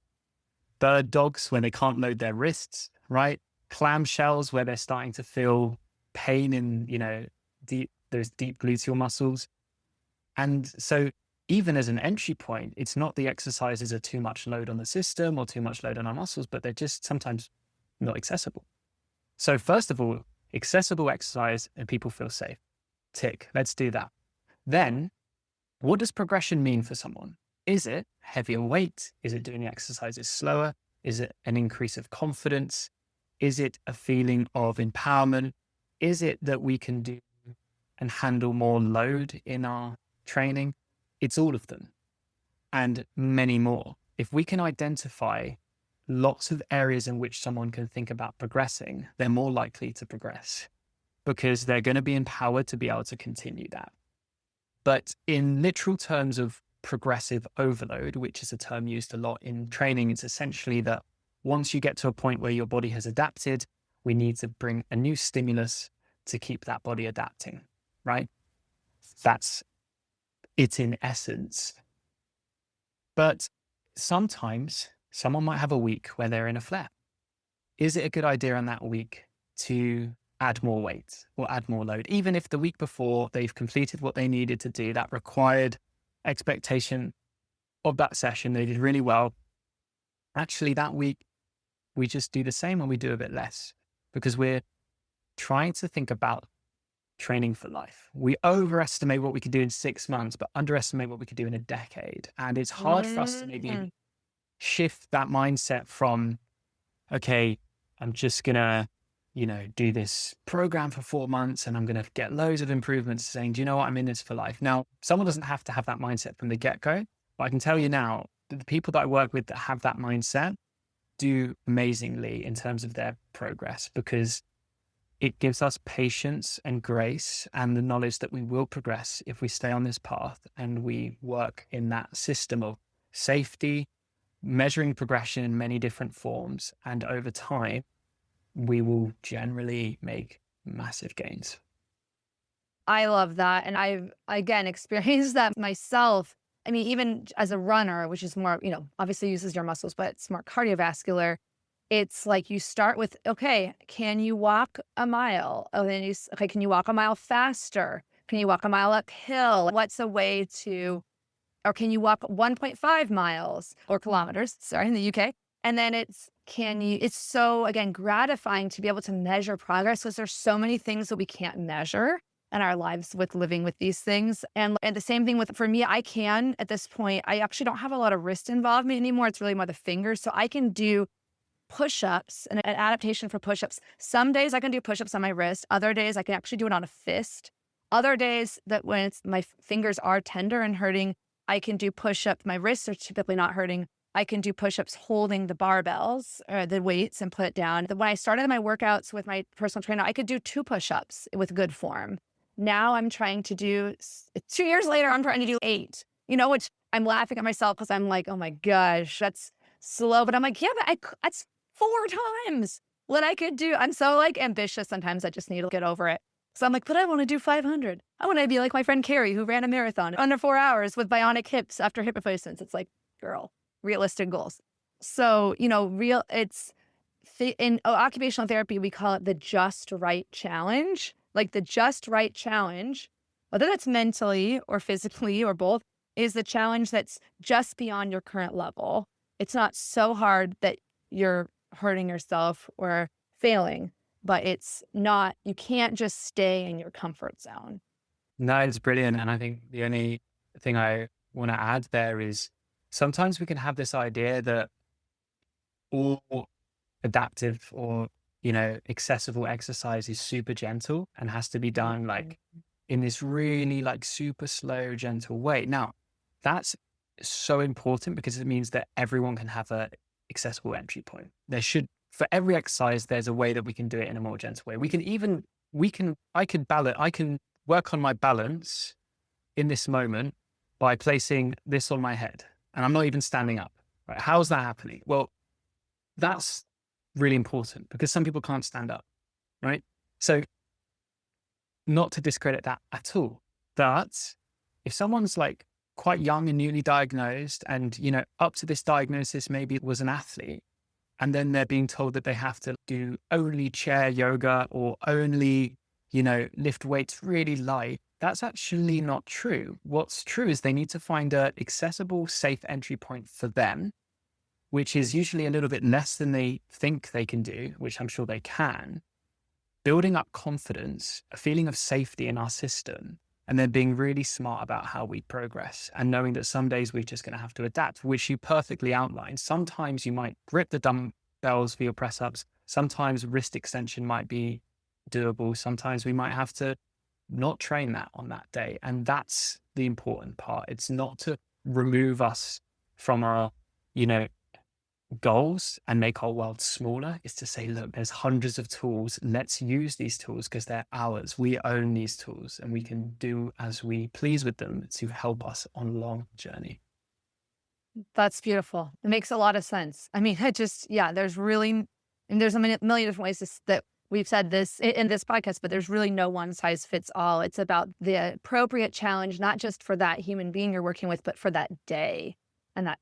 bird dogs when they can't load their wrists, right? Clamshells where they're starting to feel pain in, those deep gluteal muscles. And so even as an entry point, it's not the exercises are too much load on the system or too much load on our muscles, but they're just sometimes not accessible. So first of all, accessible exercise and people feel safe. Tick, let's do that. Then what does progression mean for someone? Is it heavier weight? Is it doing the exercises slower? Is it an increase of confidence? Is it a feeling of empowerment? Is it that we can do and handle more load in our training? It's all of them and many more. If we can identify lots of areas in which someone can think about progressing, they're more likely to progress because they're going to be empowered to be able to continue that. But in literal terms of progressive overload, which is a term used a lot in training, it's essentially that once you get to a point where your body has adapted, we need to bring a new stimulus to keep that body adapting, right? That's it in essence. But sometimes someone might have a week where they're in a flare. Is it a good idea on that week to add more weight or add more load. Even if the week before they've completed what they needed to do, that required expectation of that session, they did really well. Actually, that week, we just do the same and we do a bit less because we're trying to think about training for life. We overestimate what we could do in 6 months, but underestimate what we could do in a decade. And it's hard for us to maybe shift that mindset from, okay, I'm just going to, do this program for 4 months and I'm going to get loads of improvements, saying, do you know what? I'm in this for life. Now, someone doesn't have to have that mindset from the get-go, but I can tell you now that the people that I work with that have that mindset do amazingly in terms of their progress, because it gives us patience and grace and the knowledge that we will progress if we stay on this path and we work in that system of safety, measuring progression in many different forms. And over time, we will generally make massive gains. I love that. And I've, again, experienced that myself. I mean, even as a runner, which is more, obviously uses your muscles, but it's more cardiovascular. It's like you start with, okay, can you walk a mile? Oh, then okay, can you walk a mile faster? Can you walk a mile uphill? What's a way to, or can you walk 1.5 miles or kilometers, sorry, in the UK? And then it's so, again, gratifying to be able to measure progress, because there's so many things that we can't measure in our lives with living with these things. And the same thing for me, I can, at this point, I actually don't have a lot of wrist involvement anymore. It's really more the fingers. So I can do push-ups and an adaptation for push-ups. Some days I can do push-ups on my wrist. Other days I can actually do it on a fist. Other days that when my fingers are tender and hurting, I can do push-ups. My wrists are typically not hurting. I can do push-ups holding the barbells or the weights and put it down. When I started my workouts with my personal trainer, I could do 2 push-ups with good form. Now I'm trying to do, 2 years later, I'm trying to do 8, which I'm laughing at myself because I'm like, oh my gosh, that's slow. But I'm like, yeah, but that's 4 times what I could do. I'm so ambitious. Sometimes I just need to get over it. So I'm like, but I want to do 500. I want to be like my friend Carrie, who ran a marathon under 4 hours with bionic hips after hip replacements. It's like, girl, realistic goals. So, in occupational therapy, we call it the just right challenge. Like the just right challenge, whether that's mentally or physically or both, is the challenge that's just beyond your current level. It's not so hard that you're hurting yourself or failing, but it's not, you can't just stay in your comfort zone. No, it's brilliant. And I think the only thing I want to add there is sometimes we can have this idea that all adaptive or, accessible exercise is super gentle and has to be done in this really super slow, gentle way. Now, that's so important because it means that everyone can have a accessible entry point. For every exercise, there's a way that we can do it in a more gentle way. I can work on my balance in this moment by placing this on my head and I'm not even standing up, right? How's that happening? Well, that's really important because some people can't stand up, right? So not to discredit that at all, but if someone's quite young and newly diagnosed and, up to this diagnosis, maybe it was an athlete, and then they're being told that they have to do only chair yoga or only, lift weights really light, that's actually not true. What's true is they need to find an accessible, safe entry point for them, which is usually a little bit less than they think they can do, which I'm sure they can, building up confidence, a feeling of safety in our system, and then being really smart about how we progress and knowing that some days we're just going to have to adapt, which you perfectly outlined. Sometimes you might grip the dumbbells for your press ups. Sometimes wrist extension might be doable. Sometimes we might have to not train that on that day. And that's the important part. It's not to remove us from our, goals and make our world smaller. Is to say, look, there's hundreds of tools. Let's use these tools because they're ours. We own these tools and we can do as we please with them to help us on a long journey. That's beautiful. It makes a lot of sense. I mean, there's a million different ways that we've said this in this podcast, but there's really no one size fits all. It's about the appropriate challenge, not just for that human being you're working with, but for that day. And that,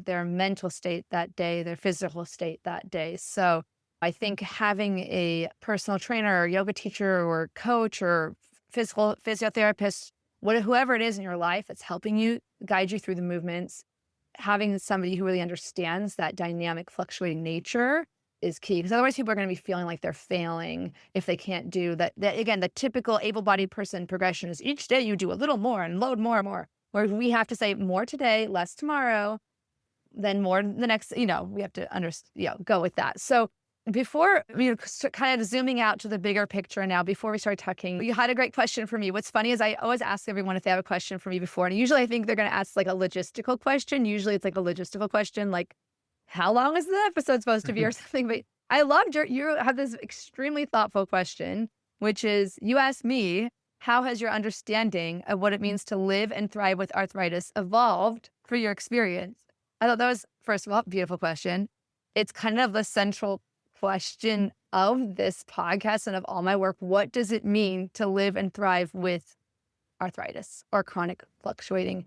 their mental state that day, their physical state that day. So I think having a personal trainer or yoga teacher or coach or physiotherapist, whoever it is in your life that's helping you guide you through the movements, having somebody who really understands that dynamic, fluctuating nature is key. Because otherwise, people are going to be feeling like they're failing if they can't do that. Again, the typical able-bodied person progression is each day you do a little more and load more and more. Whereas we have to say more today, less tomorrow, then more the next. We have to go with that. So before kind of zooming out to the bigger picture now, before we start talking, you had a great question for me. What's funny is I always ask everyone if they have a question for me before. And usually I think they're going to ask like a logistical question. Usually it's like a logistical question, like how long is the episode supposed to be or something. But I loved you have this extremely thoughtful question, which is you asked me, how has your understanding of what it means to live and thrive with arthritis evolved for your experience? I thought that was, first of all, beautiful question. It's kind of the central question of this podcast and of all my work. What does it mean to live and thrive with arthritis or chronic fluctuating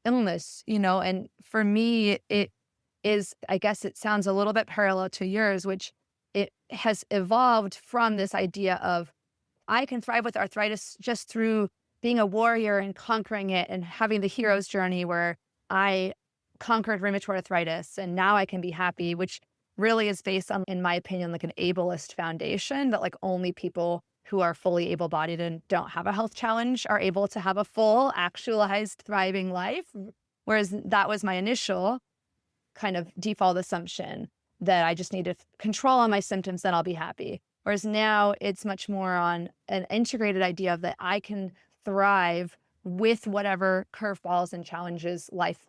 illness? And for me, it is, I guess it sounds a little bit parallel to yours, which it has evolved from this idea of I can thrive with arthritis just through being a warrior and conquering it and having the hero's journey where I conquered rheumatoid arthritis and now I can be happy, which really is based on, in my opinion, like an ableist foundation that like only people who are fully able-bodied and don't have a health challenge are able to have a full, actualized, thriving life. Whereas that was my initial kind of default assumption that I just need to control on my symptoms, then I'll be happy. Whereas now it's much more on an integrated idea of that I can thrive with whatever curveballs and challenges life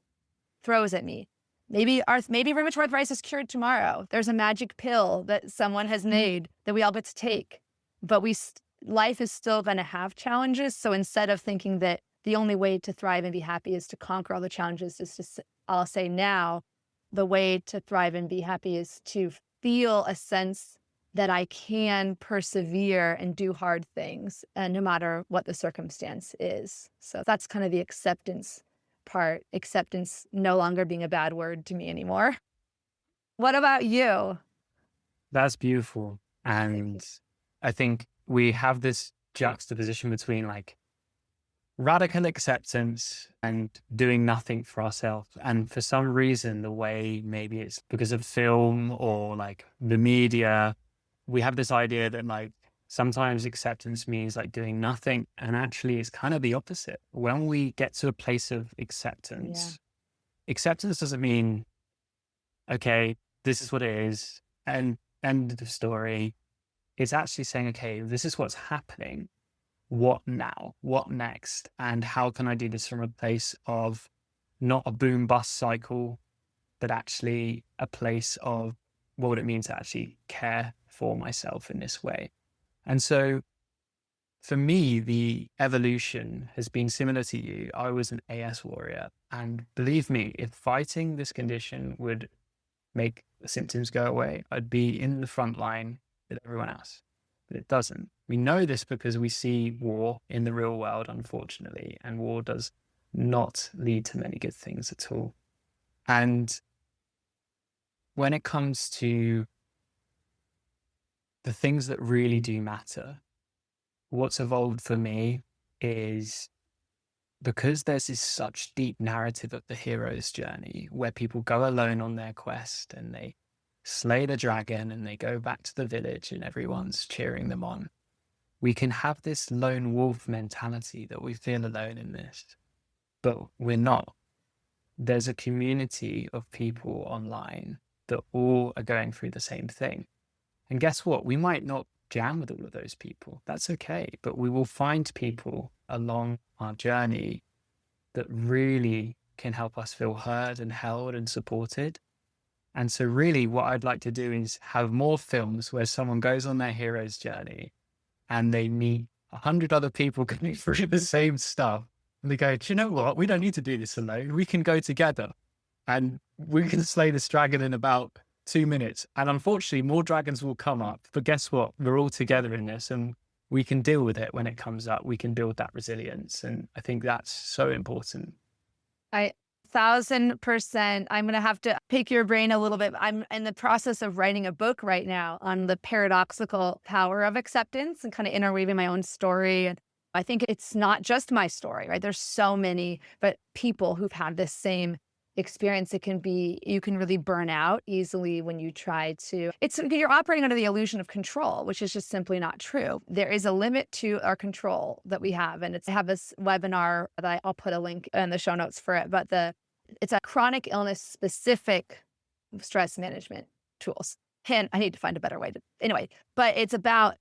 throws at me. Maybe rheumatoid arthritis is cured tomorrow. There's a magic pill that someone has made that we all get to take. But life is still going to have challenges. So instead of thinking that the only way to thrive and be happy is to conquer all the challenges, I'll say now, the way to thrive and be happy is to feel a sense that I can persevere and do hard things, and no matter what the circumstance is. So that's kind of the acceptance part, acceptance no longer being a bad word to me anymore. What about you? That's beautiful. And I think we have this juxtaposition between like radical acceptance and doing nothing for ourselves. And for some reason, the way, maybe it's because of film or like the media, we have this idea that like sometimes acceptance means like doing nothing. And actually it's kind of the opposite. When we get to a place of acceptance, acceptance doesn't mean, okay, this is what it is and end of story. It's actually saying, okay, this is what's happening. What now? What next? And how can I do this from a place of not a boom bust cycle, but actually a place of what would it mean to actually care for myself in this way? And so for me, the evolution has been similar to you. I was an AS warrior. And believe me, if fighting this condition would make the symptoms go away, I'd be in the front line with everyone else. But it doesn't. We know this because we see war in the real world, unfortunately, and war does not lead to many good things at all. And when it comes to the things that really do matter, what's evolved for me is because there's this such deep narrative of the hero's journey where people go alone on their quest and they slay the dragon and they go back to the village and everyone's cheering them on. We can have this lone wolf mentality that we feel alone in this, but we're not. There's a community of people online that all are going through the same thing. And guess what? We might not jam with all of those people. That's okay. But we will find people along our journey that really can help us feel heard and held and supported. And so really what I'd like to do is have more films where someone goes on their hero's journey and they meet 100 other people going through the same stuff. And they go, do you know what? We don't need to do this alone. We can go together and we can slay this dragon in about 2 minutes. And unfortunately, more dragons will come up. But guess what? We're all together in this and we can deal with it when it comes up. We can build that resilience. And I think that's so important. I 1,000%. I'm going to have to pick your brain a little bit. I'm in the process of writing a book right now on the paradoxical power of acceptance and kind of interweaving my own story. And I think it's not just my story, right? There's so many, but people who've had this same experience. You can really burn out easily when you try to, you're operating under the illusion of control, which is just simply not true. There is a limit to our control that we have. And I have this webinar that I'll put a link in the show notes for it, but it's a chronic illness specific stress management tools. And I need to find a better way anyway, but it's about,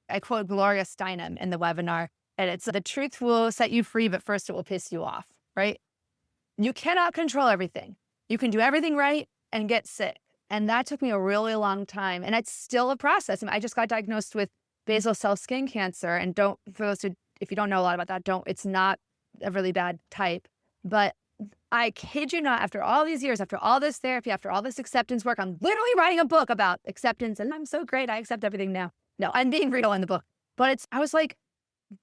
I quote Gloria Steinem in the webinar, and it's the truth will set you free, but first it will piss you off, right? You cannot control everything. You can do everything right and get sick. And that took me a really long time. And it's still a process. I just got diagnosed with basal cell skin cancer. And if you don't know a lot about that, it's not a really bad type. But I kid you not, after all these years, after all this therapy, after all this acceptance work, I'm literally writing a book about acceptance. And I'm so great. I accept everything now. No, I'm being real in the book. But I was like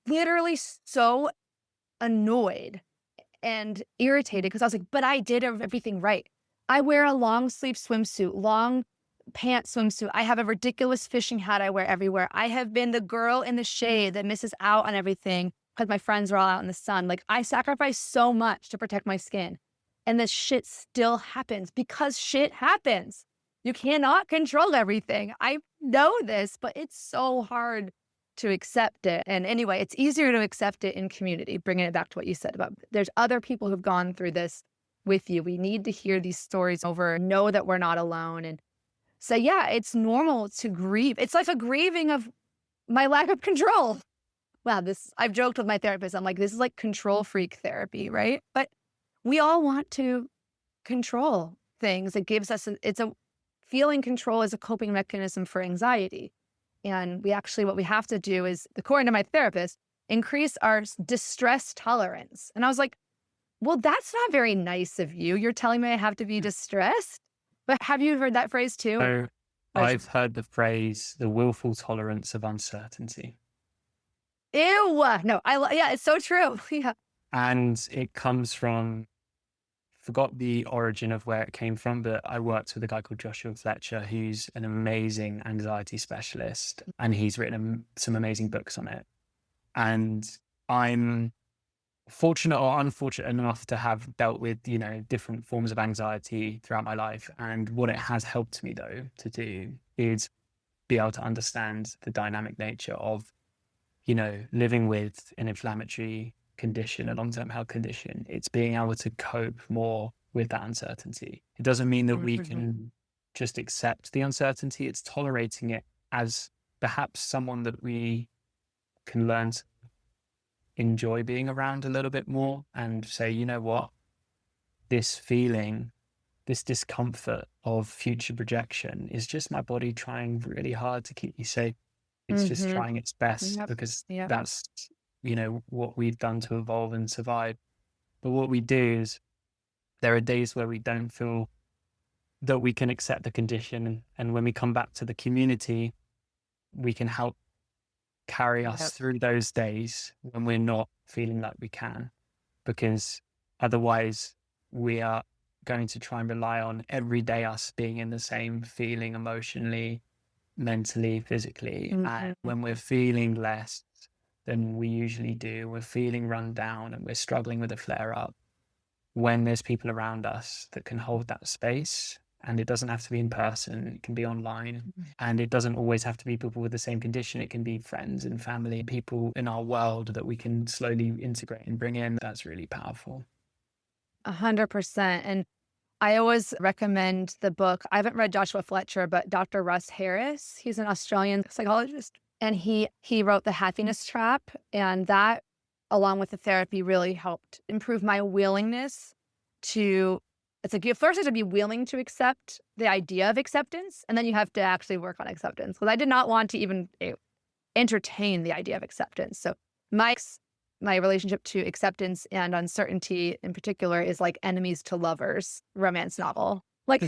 literally so annoyed and irritated because I was like, but I did everything right. I wear a long sleeve swimsuit, long pant swimsuit. I have a ridiculous fishing hat I wear everywhere. I have been the girl in the shade that misses out on everything because my friends are all out in the sun. Like, I sacrifice so much to protect my skin. And this shit still happens because shit happens. You cannot control everything. I know this, but it's so hard to accept it. And anyway, it's easier to accept it in community, bringing it back to what you said about there's other people who've gone through this with you. We need to hear these stories over, know that we're not alone. And so, yeah, it's normal to grieve. It's like a grieving of my lack of control. Wow, I've joked with my therapist. I'm like, this is like control freak therapy, right? But we all want to control things. It gives us, feeling control is a coping mechanism for anxiety. And what we have to do is, according to my therapist, increase our distress tolerance. And I was like, well, that's not very nice of you. You're telling me I have to be distressed? But have you heard that phrase too? So I've heard the phrase, the willful tolerance of uncertainty. Ew. No, it's so true. Yeah. And it comes from, forgot the origin of where it came from, but I worked with a guy called Joshua Fletcher, who's an amazing anxiety specialist, and he's written some amazing books on it. And I'm fortunate or unfortunate enough to have dealt with, different forms of anxiety throughout my life. And what it has helped me, though, to do is be able to understand the dynamic nature of, living with an inflammatory condition, a long-term health condition. It's being able to cope more with that uncertainty. It doesn't mean that we can just accept the uncertainty. It's tolerating it as perhaps someone that we can learn to enjoy being around a little bit more and say, you know what, this feeling, this discomfort of future projection is just my body trying really hard to keep me safe. It's just trying its best because that's what we've done to evolve and survive. But what we do is there are days where we don't feel that we can accept the condition. And when we come back to the community, we can help carry us through those days when we're not feeling like we can, because otherwise we are going to try and rely on every day us being in the same feeling emotionally, mentally, physically. And when we're feeling less than we usually do, we're feeling run down and we're struggling with a flare up, when there's people around us that can hold that space, and it doesn't have to be in person, it can be online, and it doesn't always have to be people with the same condition. It can be friends and family, people in our world that we can slowly integrate and bring in. That's really powerful. 100%. And I always recommend the book. I haven't read Joshua Fletcher, but Dr. Russ Harris, he's an Australian psychologist, and he wrote The Happiness Trap. And that, along with the therapy, really helped improve my willingness to, it's like, first you have to be willing to accept the idea of acceptance, and then you have to actually work on acceptance. Because I did not want to even entertain the idea of acceptance. So my relationship to acceptance and uncertainty in particular is like enemies to lovers romance novel. Like,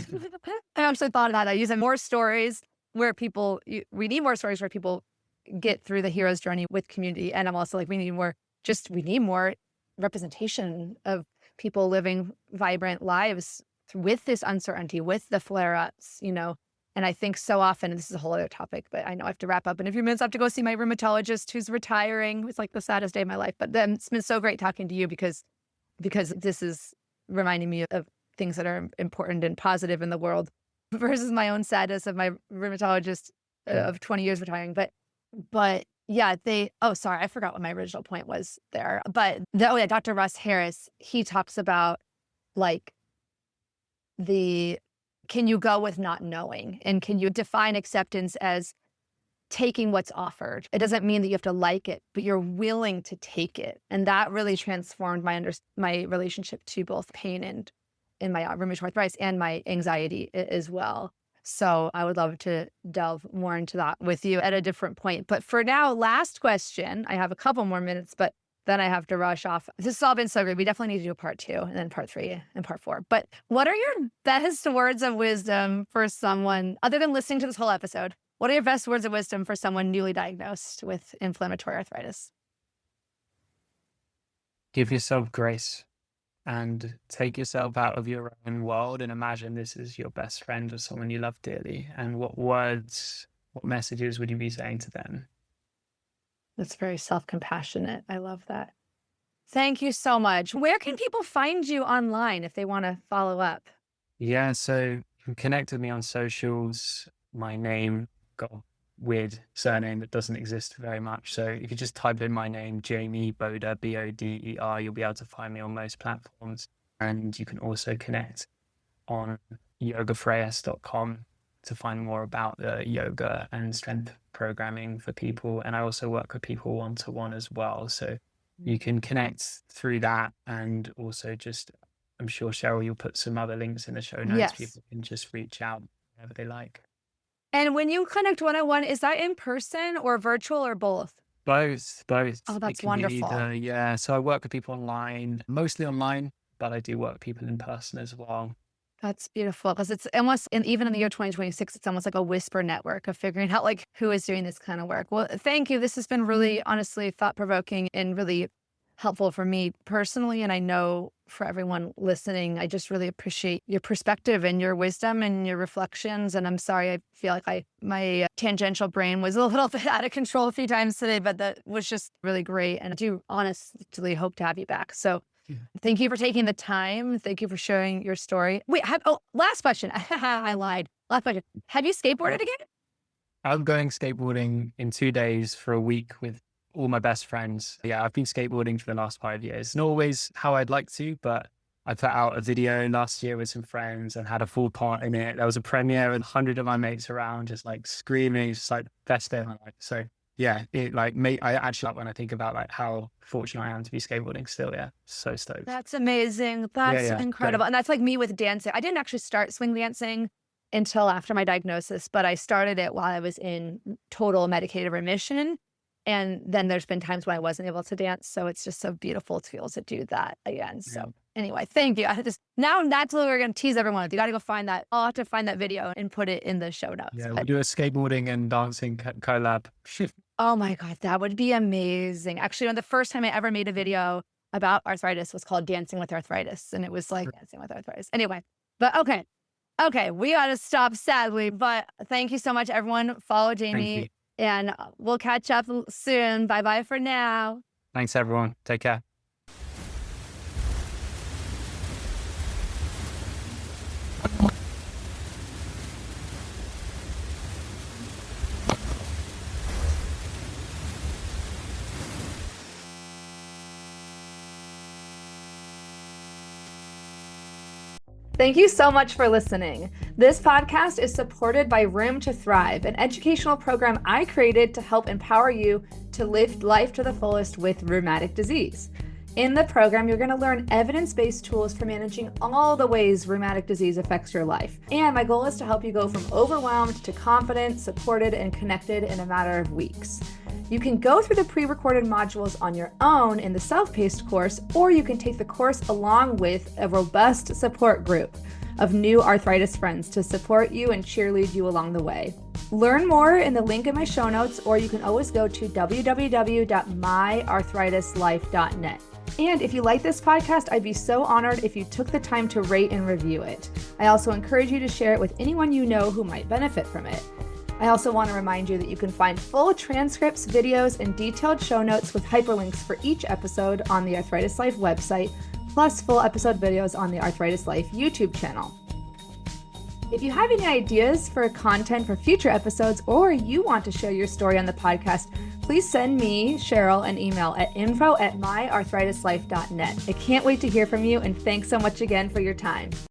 I actually thought of that. I use more stories where we need more stories where people get through the hero's journey with community. And I'm also like, we need more representation of people living vibrant lives with this uncertainty, with the flare-ups, you know. And I think so often, and this is a whole other topic, but I know I have to wrap up in a few minutes. I have to go see my rheumatologist who's retiring. It's like the saddest day of my life. But then it's been so great talking to you because this is reminding me of things that are important and positive in the world versus my own sadness of my rheumatologist of 20 years retiring. But yeah, sorry, I forgot what my original point was there. But Dr. Russ Harris, he talks about like can you go with not knowing? And can you define acceptance as taking what's offered? It doesn't mean that you have to like it, but you're willing to take it. And that really transformed my relationship to both pain and in my rheumatoid arthritis and my anxiety as well. So I would love to delve more into that with you at a different point. But for now, last question. I have a couple more minutes, but then I have to rush off. This has all been so great. We definitely need to do a part 2 and then part 3 and part 4. But what are your best words of wisdom for someone, other than listening to this whole episode, what are your best words of wisdom for someone newly diagnosed with inflammatory arthritis? Give yourself grace and take yourself out of your own world and imagine this is your best friend or someone you love dearly. And what messages would you be saying to them? That's very self-compassionate. I love that. Thank you so much. Where can people find you online if they want to follow up? Yeah, so you can connect with me on socials. My name got a weird surname that doesn't exist very much. So if you just type in my name, Jamie Boder, Boder, you'll be able to find me on most platforms. And you can also connect on yogafreyas.com to find more about the yoga and strength programming for people. And I also work with people one-to-one as well. So you can connect through that. And also just, I'm sure Cheryl, you'll put some other links in the show notes. Yes. People can just reach out whenever they like. And when you connect one-on-one, is that in person or virtual or both? Both. Oh, It that's can be wonderful. either, so I work with people online, mostly online, but I do work with people in person as well. That's beautiful because it's almost, and even in the year 2026, it's almost like a whisper network of figuring out like who is doing this kind of work. Well, thank you. This has been really, honestly, thought-provoking and really helpful for me personally. And I know for everyone listening, I just really appreciate your perspective and your wisdom and your reflections. And I'm sorry, I feel like my tangential brain was a little bit out of control a few times today, but that was just really great. And I do honestly hope to have you back. So thank you for taking the time. Thank you for sharing your story. Wait, last question. I lied. Last question. Have you skateboarded again? I'm going skateboarding in 2 days for a week with all my best friends. Yeah, I've been skateboarding for the last 5 years. Not always how I'd like to, but I put out a video last year with some friends and had a full part in it. There was a premiere and 100 of my mates around just like screaming. It's like the best day of my life. So yeah, I actually like when I think about like how fortunate I am to be skateboarding still. Yeah, so stoked. That's amazing. That's incredible. Great. And that's like me with dancing. I didn't actually start swing dancing until after my diagnosis, but I started it while I was in total medicated remission. And then there's been times when I wasn't able to dance. So it's just so beautiful to be able to do that again. So anyway, thank you. Now that's what we're going to tease everyone with. You got to go find that. I'll have to find that video and put it in the show notes. Yeah, we'll do a skateboarding and dancing collab. Oh my God, that would be amazing. Actually, the first time I ever made a video about arthritis was called Dancing with Arthritis. And it was like Dancing with Arthritis. Anyway, but okay, we got to stop sadly. But thank you so much, everyone. Follow Jamie. And we'll catch up soon. Bye-bye for now. Thanks, everyone. Take care. Thank you so much for listening. This podcast is supported by Room to Thrive, an educational program I created to help empower you to live life to the fullest with rheumatic disease. In the program, you're going to learn evidence-based tools for managing all the ways rheumatic disease affects your life. And my goal is to help you go from overwhelmed to confident, supported, and connected in a matter of weeks. You can go through the pre-recorded modules on your own in the self-paced course, or you can take the course along with a robust support group of new arthritis friends to support you and cheerlead you along the way. Learn more in the link in my show notes, or you can always go to www.myarthritislife.net. And if you like this podcast, I'd be so honored if you took the time to rate and review it. I also encourage you to share it with anyone you know who might benefit from it. I also want to remind you that you can find full transcripts, videos, and detailed show notes with hyperlinks for each episode on the Arthritis Life website, plus full episode videos on the Arthritis Life YouTube channel. If you have any ideas for content for future episodes, or you want to share your story on the podcast, please send me, Cheryl, an email at info@myarthritislife.net. I can't wait to hear from you, and thanks so much again for your time.